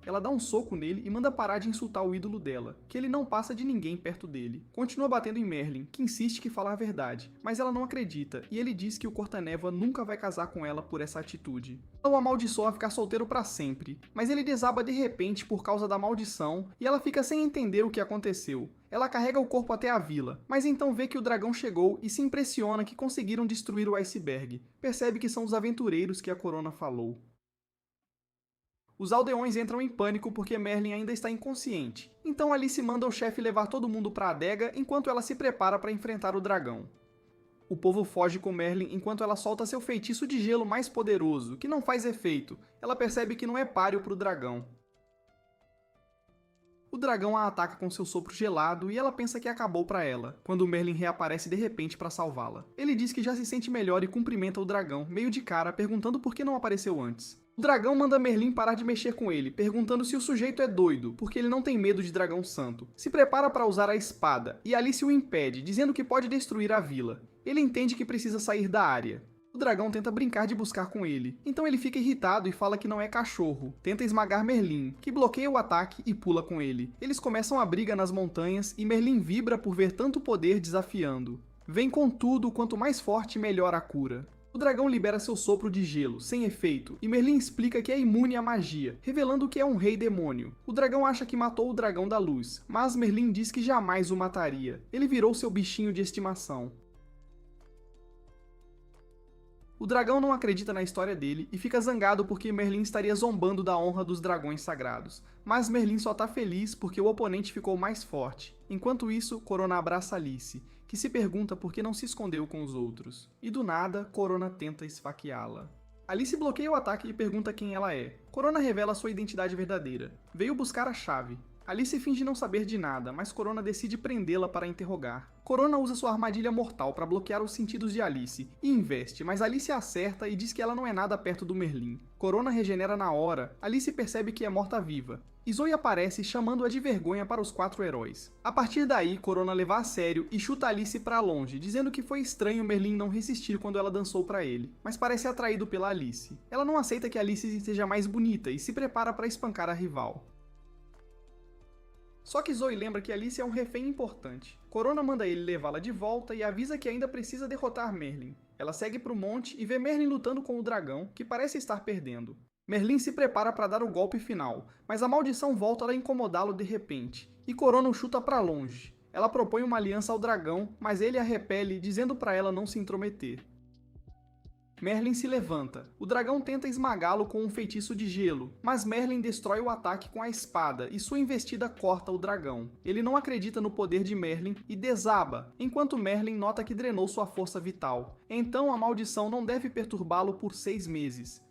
A: Ela dá um soco nele e manda parar de insultar o ídolo dela, que ele não passa de ninguém perto dele. Continua batendo em Merlin, que insiste que fala a verdade, mas ela não acredita, e ele diz que o Corta-Névoa nunca vai casar com ela por essa atitude. Ela o amaldiçoa a ficar solteiro pra sempre, mas ele desaba de repente por causa da maldição, e ela fica sem entender o que aconteceu. Ela carrega o corpo até a vila, mas então vê que o dragão chegou e se impressiona que conseguiram destruir o iceberg. Percebe que são os aventureiros que a Corona falou. Os aldeões entram em pânico porque Merlin ainda está inconsciente, então Alice manda o chefe levar todo mundo para a adega enquanto ela se prepara para enfrentar o dragão. O povo foge com Merlin enquanto ela solta seu feitiço de gelo mais poderoso, que não faz efeito. Ela percebe que não é páreo para o dragão. O dragão a ataca com seu sopro gelado e ela pensa que acabou para ela, quando Merlin reaparece de repente para salvá-la. Ele diz que já se sente melhor e cumprimenta o dragão, meio de cara, perguntando por que não apareceu antes. O dragão manda Merlin parar de mexer com ele, perguntando se o sujeito é doido, porque ele não tem medo de dragão santo. Se prepara para usar a espada, e Alice o impede, dizendo que pode destruir a vila. Ele entende que precisa sair da área. O dragão tenta brincar de buscar com ele, então ele fica irritado e fala que não é cachorro. Tenta esmagar Merlin, que bloqueia o ataque e pula com ele. Eles começam a briga nas montanhas e Merlin vibra por ver tanto poder desafiando. Vem com tudo, quanto mais forte, melhor a cura. O dragão libera seu sopro de gelo, sem efeito, e Merlin explica que é imune à magia, revelando que é um rei demônio. O dragão acha que matou o dragão da luz, mas Merlin diz que jamais o mataria. Ele virou seu bichinho de estimação. O dragão não acredita na história dele e fica zangado porque Merlin estaria zombando da honra dos dragões sagrados. Mas Merlin só tá feliz porque o oponente ficou mais forte. Enquanto isso, Corona abraça Alice, que se pergunta por que não se escondeu com os outros. E do nada, Corona tenta esfaqueá-la. Alice bloqueia o ataque e pergunta quem ela é. Corona revela sua identidade verdadeira. Veio buscar a chave. Alice finge não saber de nada, mas Corona decide prendê-la para interrogar. Corona usa sua armadilha mortal para bloquear os sentidos de Alice, e investe, mas Alice acerta e diz que ela não é nada perto do Merlin. Corona regenera na hora, Alice percebe que é morta-viva. E Zoe aparece chamando-a de vergonha para os 4 heróis. A partir daí, Corona leva a sério e chuta Alice para longe, dizendo que foi estranho Merlin não resistir quando ela dançou para ele, mas parece atraído pela Alice. Ela não aceita que Alice seja mais bonita e se prepara para espancar a rival. Só que Zoe lembra que Alice é um refém importante. Corona manda ele levá-la de volta e avisa que ainda precisa derrotar Merlin. Ela segue para o monte e vê Merlin lutando com o dragão, que parece estar perdendo. Merlin se prepara para dar o golpe final, mas a maldição volta a incomodá-lo de repente, e Corona o chuta para longe. Ela propõe uma aliança ao dragão, mas ele a repele, dizendo para ela não se intrometer. Merlin se levanta. O dragão tenta esmagá-lo com um feitiço de gelo, mas Merlin destrói o ataque com a espada e sua investida corta o dragão. Ele não acredita no poder de Merlin e desaba, enquanto Merlin nota que drenou sua força vital. Então a maldição não deve perturbá-lo por 6 meses.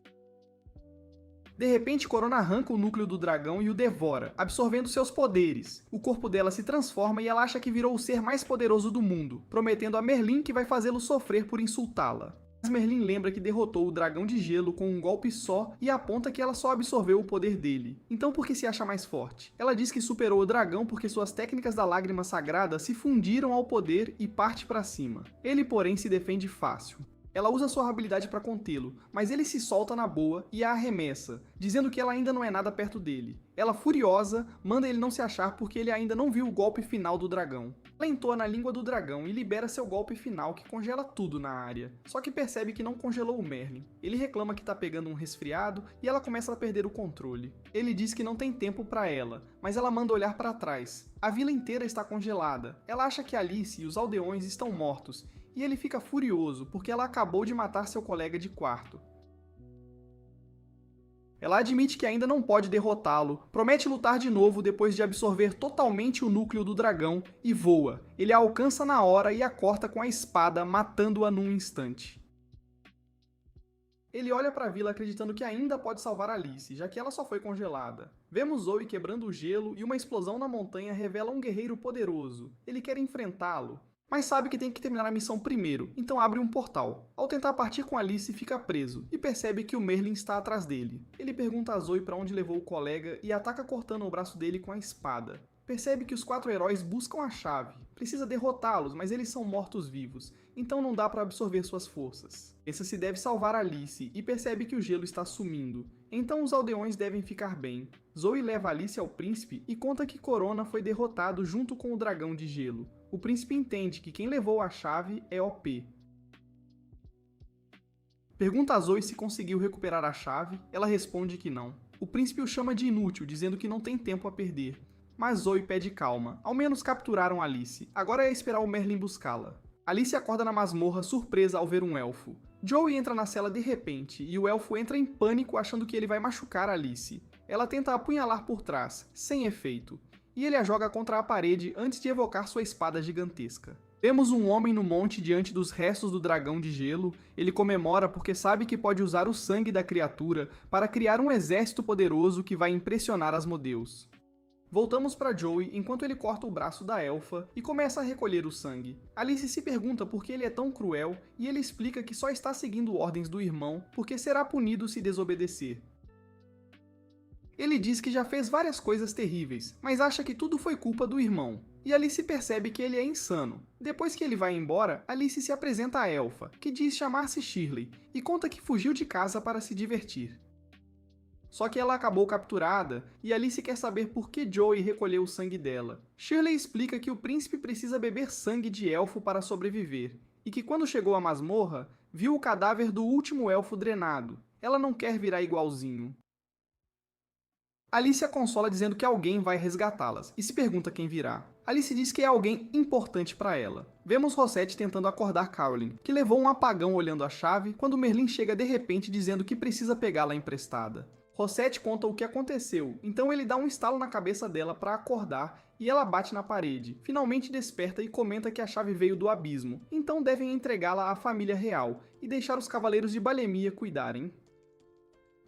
A: De repente, Corona arranca o núcleo do dragão e o devora, absorvendo seus poderes. O corpo dela se transforma e ela acha que virou o ser mais poderoso do mundo, prometendo a Merlin que vai fazê-lo sofrer por insultá-la. Mas Merlin lembra que derrotou o dragão de gelo com um golpe só e aponta que ela só absorveu o poder dele. Então por que se acha mais forte? Ela diz que superou o dragão porque suas técnicas da lágrima sagrada se fundiram ao poder e parte para cima. Ele, porém, se defende fácil. Ela usa sua habilidade para contê-lo, mas ele se solta na boa e a arremessa, dizendo que ela ainda não é nada perto dele. Ela, furiosa, manda ele não se achar porque ele ainda não viu o golpe final do dragão. Ela entoa na língua do dragão e libera seu golpe final que congela tudo na área. Só que percebe que não congelou o Merlin. Ele reclama que tá pegando um resfriado e ela começa a perder o controle. Ele diz que não tem tempo para ela, mas ela manda olhar para trás. A vila inteira está congelada. Ela acha que Alice e os aldeões estão mortos, e ele fica furioso porque ela acabou de matar seu colega de quarto. Ela admite que ainda não pode derrotá-lo, promete lutar de novo depois de absorver totalmente o núcleo do dragão e voa. Ele a alcança na hora e a corta com a espada, matando-a num instante. Ele olha para a vila acreditando que ainda pode salvar Alice, já que ela só foi congelada. Vemos Zoe quebrando o gelo e uma explosão na montanha revela um guerreiro poderoso. Ele quer enfrentá-lo. mas sabe que tem que terminar a missão primeiro, então abre um portal. Ao tentar partir com Alice, fica preso e percebe que o Merlin está atrás dele. Ele pergunta a Zoe para onde levou o colega e ataca cortando o braço dele com a espada. Percebe que os 4 heróis buscam a chave. Precisa derrotá-los, mas eles são mortos-vivos, então não dá para absorver suas forças. Pensa se deve salvar Alice e percebe que o gelo está sumindo. Então os aldeões devem ficar bem. Zoe leva Alice ao príncipe e conta que Corona foi derrotado junto com o dragão de gelo. O príncipe entende que quem levou a chave é OP. Pergunta a Zoe se conseguiu recuperar a chave, ela responde que não. O príncipe o chama de inútil, dizendo que não tem tempo a perder. Mas Zoe pede calma, ao menos capturaram Alice, agora é esperar o Merlin buscá-la. Alice acorda na masmorra surpresa ao ver um elfo. Joey entra na cela de repente, e o elfo entra em pânico achando que ele vai machucar Alice. Ela tenta apunhalar por trás, sem efeito, e ele a joga contra a parede antes de evocar sua espada gigantesca. Vemos um homem no monte diante dos restos do dragão de gelo. Ele comemora porque sabe que pode usar o sangue da criatura para criar um exército poderoso que vai impressionar Asmodeus. Voltamos para Joey enquanto ele corta o braço da elfa e começa a recolher o sangue. Alice se pergunta por que ele é tão cruel e ele explica que só está seguindo ordens do irmão porque será punido se desobedecer. Ele diz que já fez várias coisas terríveis, mas acha que tudo foi culpa do irmão. E Alice percebe que ele é insano. Depois que ele vai embora, Alice se apresenta à elfa, que diz chamar-se Shirley, e conta que fugiu de casa para se divertir. Só que ela acabou capturada, e Alice quer saber por que Joey recolheu o sangue dela. Shirley explica que o príncipe precisa beber sangue de elfo para sobreviver, e que quando chegou à masmorra, viu o cadáver do último elfo drenado. Ela não quer virar igualzinho. Alice a consola dizendo que alguém vai resgatá-las, e se pergunta quem virá. Alice diz que é alguém importante para ela. Vemos Rosette tentando acordar Caroline, que levou um apagão olhando a chave, quando Merlin chega de repente dizendo que precisa pegá-la emprestada. Rosette conta o que aconteceu, então ele dá um estalo na cabeça dela para acordar e ela bate na parede. Finalmente desperta e comenta que a chave veio do abismo, então devem entregá-la à família real e deixar os cavaleiros de Balemia cuidarem.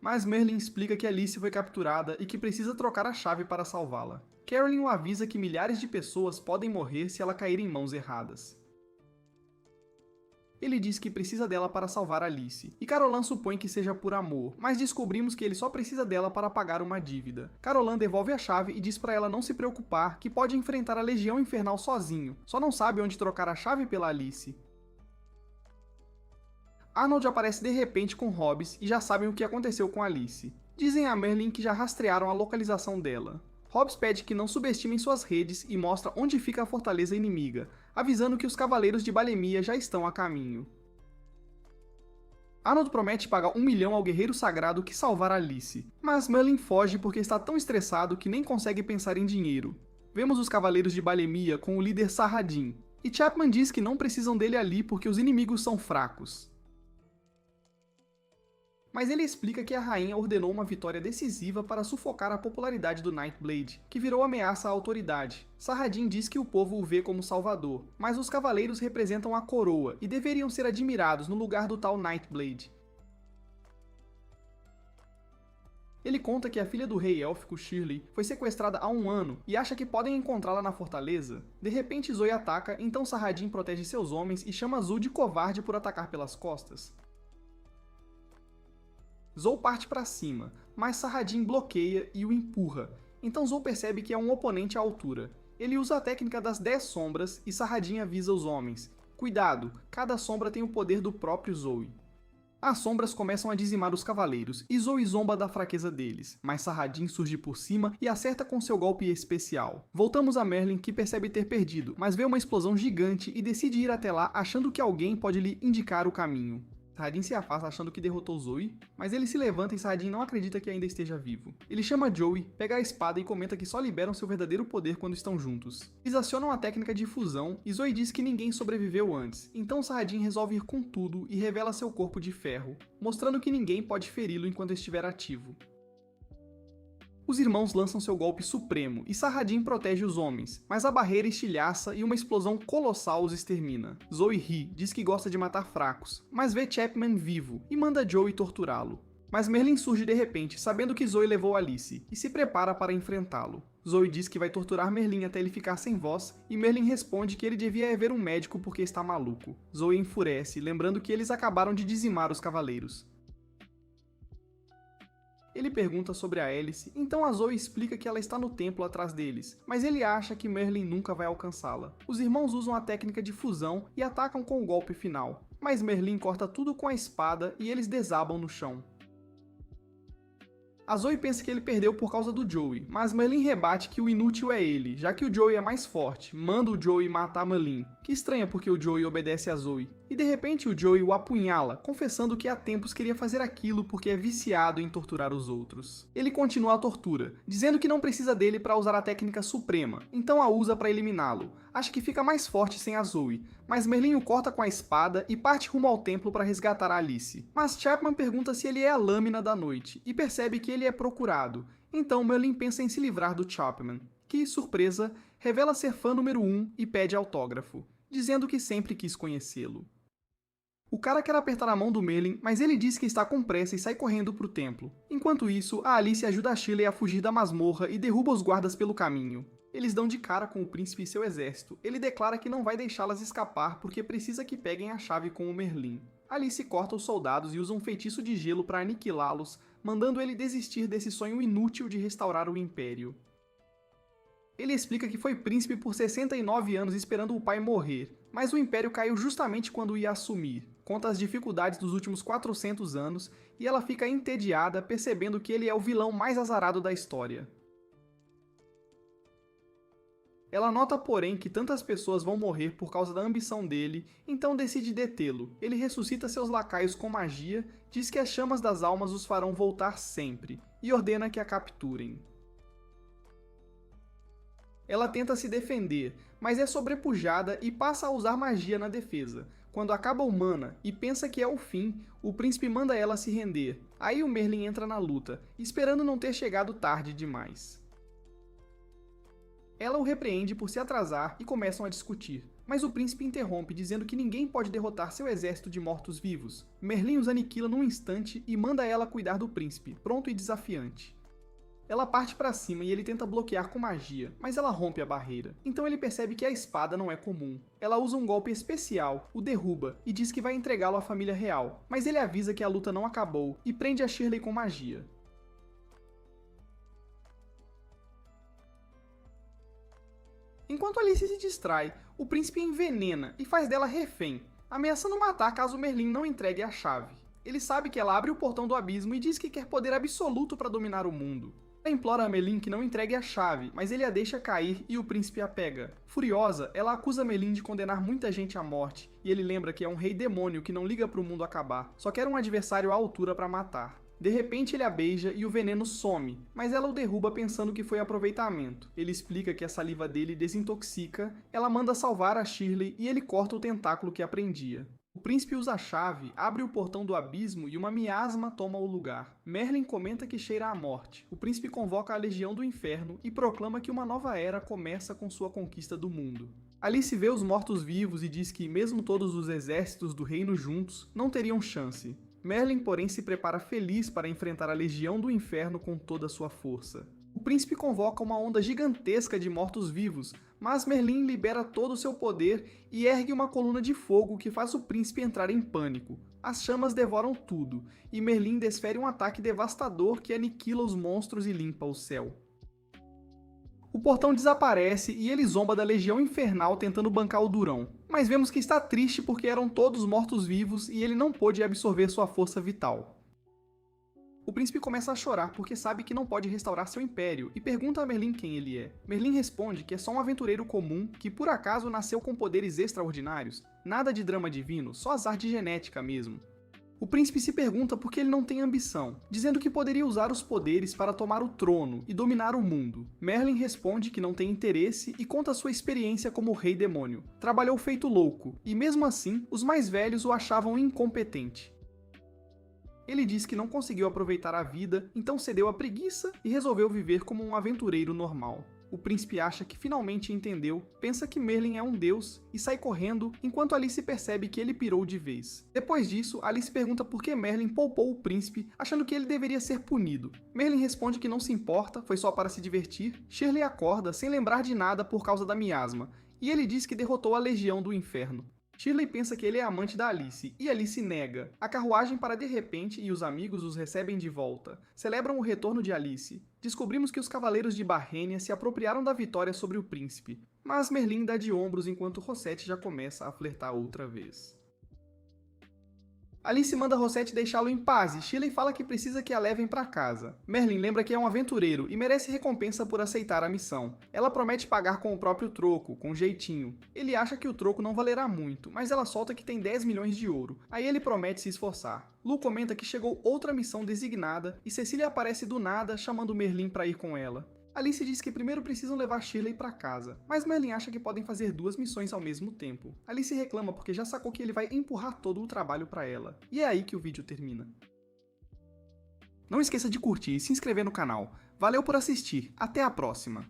A: Mas Merlin explica que Alice foi capturada e que precisa trocar a chave para salvá-la. Caroline o avisa que milhares de pessoas podem morrer se ela cair em mãos erradas. Ele diz que precisa dela para salvar Alice, e Carolan supõe que seja por amor, mas descobrimos que ele só precisa dela para pagar uma dívida. Carolan devolve a chave e diz para ela não se preocupar, que pode enfrentar a Legião Infernal sozinho, só não sabe onde trocar a chave pela Alice. Arnold aparece de repente com Hobbes e já sabem o que aconteceu com Alice. Dizem a Merlin que já rastrearam a localização dela. Hobbes pede que não subestimem suas redes e mostra onde fica a fortaleza inimiga, avisando que os cavaleiros de Balemia já estão a caminho. Arnold promete pagar 1 milhão ao guerreiro sagrado que salvar Alice, mas Merlin foge porque está tão estressado que nem consegue pensar em dinheiro. Vemos os cavaleiros de Balemia com o líder Saradin, e Chapman diz que não precisam dele ali porque os inimigos são fracos. Mas ele explica que a rainha ordenou uma vitória decisiva para sufocar a popularidade do Nightblade, que virou ameaça à autoridade. Saradin diz que o povo o vê como salvador, mas os cavaleiros representam a coroa e deveriam ser admirados no lugar do tal Nightblade. Ele conta que a filha do rei élfico Shirley foi sequestrada há 1 ano e acha que podem encontrá-la na fortaleza. De repente Zoe ataca, então Saradin protege seus homens e chama Zul de covarde por atacar pelas costas. Zou parte para cima, mas Saradin bloqueia e o empurra, então Zou percebe que é um oponente à altura. Ele usa a técnica das 10 sombras e Saradin avisa os homens. Cuidado, cada sombra tem o poder do próprio Zoe. As sombras começam a dizimar os cavaleiros, e Zoe zomba da fraqueza deles, mas Saradin surge por cima e acerta com seu golpe especial. Voltamos a Merlin, que percebe ter perdido, mas vê uma explosão gigante e decide ir até lá achando que alguém pode lhe indicar o caminho. Saradin se afasta achando que derrotou Zoe, mas ele se levanta e Saradin não acredita que ainda esteja vivo. Ele chama Joey, pega a espada e comenta que só liberam seu verdadeiro poder quando estão juntos. Eles acionam a técnica de fusão e Zoe diz que ninguém sobreviveu antes, então Saradin resolve ir com tudo e revela seu corpo de ferro, mostrando que ninguém pode feri-lo enquanto estiver ativo. Os irmãos lançam seu golpe supremo e Saradin protege os homens, mas a barreira estilhaça e uma explosão colossal os extermina. Zoe ri, diz que gosta de matar fracos, mas vê Chapman vivo e manda Joey torturá-lo. Mas Merlin surge de repente, sabendo que Zoe levou Alice, e se prepara para enfrentá-lo. Zoe diz que vai torturar Merlin até ele ficar sem voz, e Merlin responde que ele devia ver um médico porque está maluco. Zoe enfurece, lembrando que eles acabaram de dizimar os cavaleiros. Ele pergunta sobre a Alice, então a Zoe explica que ela está no templo atrás deles, mas ele acha que Merlin nunca vai alcançá-la. Os irmãos usam a técnica de fusão e atacam com o golpe final, mas Merlin corta tudo com a espada e eles desabam no chão. A Zoe pensa que ele perdeu por causa do Joey, mas Merlin rebate que o inútil é ele, já que o Joey é mais forte, manda o Joey matar Merlin, que estranha porque o Joey obedece a Zoe. E de repente o Joey o apunhala, confessando que há tempos queria fazer aquilo porque é viciado em torturar os outros. Ele continua a tortura, dizendo que não precisa dele para usar a técnica suprema, então a usa para eliminá-lo. Acha que fica mais forte sem a Zoe, mas Merlin o corta com a espada e parte rumo ao templo para resgatar a Alice. Mas Chapman pergunta se ele é a Lâmina da Noite, e percebe que ele é procurado. Então Merlin pensa em se livrar do Chapman, que, surpresa, revela ser fã número 1 e pede autógrafo, dizendo que sempre quis conhecê-lo. O cara quer apertar a mão do Merlin, mas ele diz que está com pressa e sai correndo para o templo. Enquanto isso, a Alice ajuda a Shirley a fugir da masmorra e derruba os guardas pelo caminho. Eles dão de cara com o príncipe e seu exército. Ele declara que não vai deixá-las escapar porque precisa que peguem a chave com o Merlin. Alice corta os soldados e usa um feitiço de gelo para aniquilá-los, mandando ele desistir desse sonho inútil de restaurar o Império. Ele explica que foi príncipe por 69 anos esperando o pai morrer, mas o Império caiu justamente quando ia assumir. Conta as dificuldades dos últimos 400 anos e ela fica entediada percebendo que ele é o vilão mais azarado da história. Ela nota, porém, que tantas pessoas vão morrer por causa da ambição dele, então decide detê-lo. Ele ressuscita seus lacaios com magia, diz que as chamas das almas os farão voltar sempre, e ordena que a capturem. Ela tenta se defender, mas é sobrepujada e passa a usar magia na defesa. Quando acaba o mana e pensa que é o fim, o príncipe manda ela se render. Aí o Merlin entra na luta, esperando não ter chegado tarde demais. Ela o repreende por se atrasar e começam a discutir, mas o príncipe interrompe dizendo que ninguém pode derrotar seu exército de mortos-vivos. Merlin os aniquila num instante e manda ela cuidar do príncipe, pronto e desafiante. Ela parte para cima e ele tenta bloquear com magia, mas ela rompe a barreira. Então ele percebe que a espada não é comum. Ela usa um golpe especial, o derruba, e diz que vai entregá-lo à família real, mas ele avisa que a luta não acabou e prende a Shirley com magia. Enquanto Alice se distrai, o príncipe a envenena e faz dela refém, ameaçando matar caso Merlin não entregue a chave. Ele sabe que ela abre o portão do abismo e diz que quer poder absoluto para dominar o mundo. Ela implora a Merlin que não entregue a chave, mas ele a deixa cair e o príncipe a pega. Furiosa, ela acusa Merlin de condenar muita gente à morte, e ele lembra que é um rei demônio que não liga para o mundo acabar, só quer um adversário à altura para matar. De repente ele a beija e o veneno some, mas ela o derruba pensando que foi aproveitamento. Ele explica que a saliva dele desintoxica, ela manda salvar a Shirley e ele corta o tentáculo que a prendia. O príncipe usa a chave, abre o portão do abismo e uma miasma toma o lugar. Merlin comenta que cheira a morte. O príncipe convoca a Legião do Inferno e proclama que uma nova era começa com sua conquista do mundo. Alice vê os mortos-vivos e diz que, mesmo todos os exércitos do reino juntos, não teriam chance. Merlin, porém, se prepara feliz para enfrentar a Legião do Inferno com toda a sua força. O príncipe convoca uma onda gigantesca de mortos-vivos, mas Merlin libera todo o seu poder e ergue uma coluna de fogo que faz o príncipe entrar em pânico. As chamas devoram tudo, e Merlin desfere um ataque devastador que aniquila os monstros e limpa o céu. O portão desaparece e ele zomba da Legião Infernal tentando bancar o Durão. Mas vemos que está triste porque eram todos mortos-vivos e ele não pôde absorver sua força vital. O príncipe começa a chorar porque sabe que não pode restaurar seu império e pergunta a Merlin quem ele é. Merlin responde que é só um aventureiro comum que por acaso nasceu com poderes extraordinários. Nada de drama divino, só azar de genética mesmo. O príncipe se pergunta por que ele não tem ambição, dizendo que poderia usar os poderes para tomar o trono e dominar o mundo. Merlin responde que não tem interesse e conta sua experiência como rei demônio. Trabalhou feito louco, e mesmo assim, os mais velhos o achavam incompetente. Ele diz que não conseguiu aproveitar a vida, então cedeu à preguiça e resolveu viver como um aventureiro normal. O príncipe acha que finalmente entendeu, pensa que Merlin é um deus e sai correndo, enquanto Alice percebe que ele pirou de vez. Depois disso, Alice pergunta por que Merlin poupou o príncipe, achando que ele deveria ser punido. Merlin responde que não se importa, foi só para se divertir. Shirley acorda sem lembrar de nada por causa da miasma, e ele diz que derrotou a Legião do Inferno. Shirley pensa que ele é amante da Alice, e Alice nega. A carruagem para de repente e os amigos os recebem de volta. Celebram o retorno de Alice. Descobrimos que os cavaleiros de Barrenia se apropriaram da vitória sobre o príncipe, mas Merlin dá de ombros enquanto Rosette já começa a flertar outra vez. Alice manda Rosette deixá-lo em paz e Shirley fala que precisa que a levem para casa. Merlin lembra que é um aventureiro e merece recompensa por aceitar a missão. Ela promete pagar com o próprio troco, com jeitinho. Ele acha que o troco não valerá muito, mas ela solta que tem 10 milhões de ouro. Aí ele promete se esforçar. Lu comenta que chegou outra missão designada e Cecília aparece do nada chamando Merlin para ir com ela. Alice diz que primeiro precisam levar Shirley para casa, mas Merlin acha que podem fazer 2 missões ao mesmo tempo. Alice reclama porque já sacou que ele vai empurrar todo o trabalho para ela. E é aí que o vídeo termina. Não esqueça de curtir e se inscrever no canal. Valeu por assistir, até a próxima!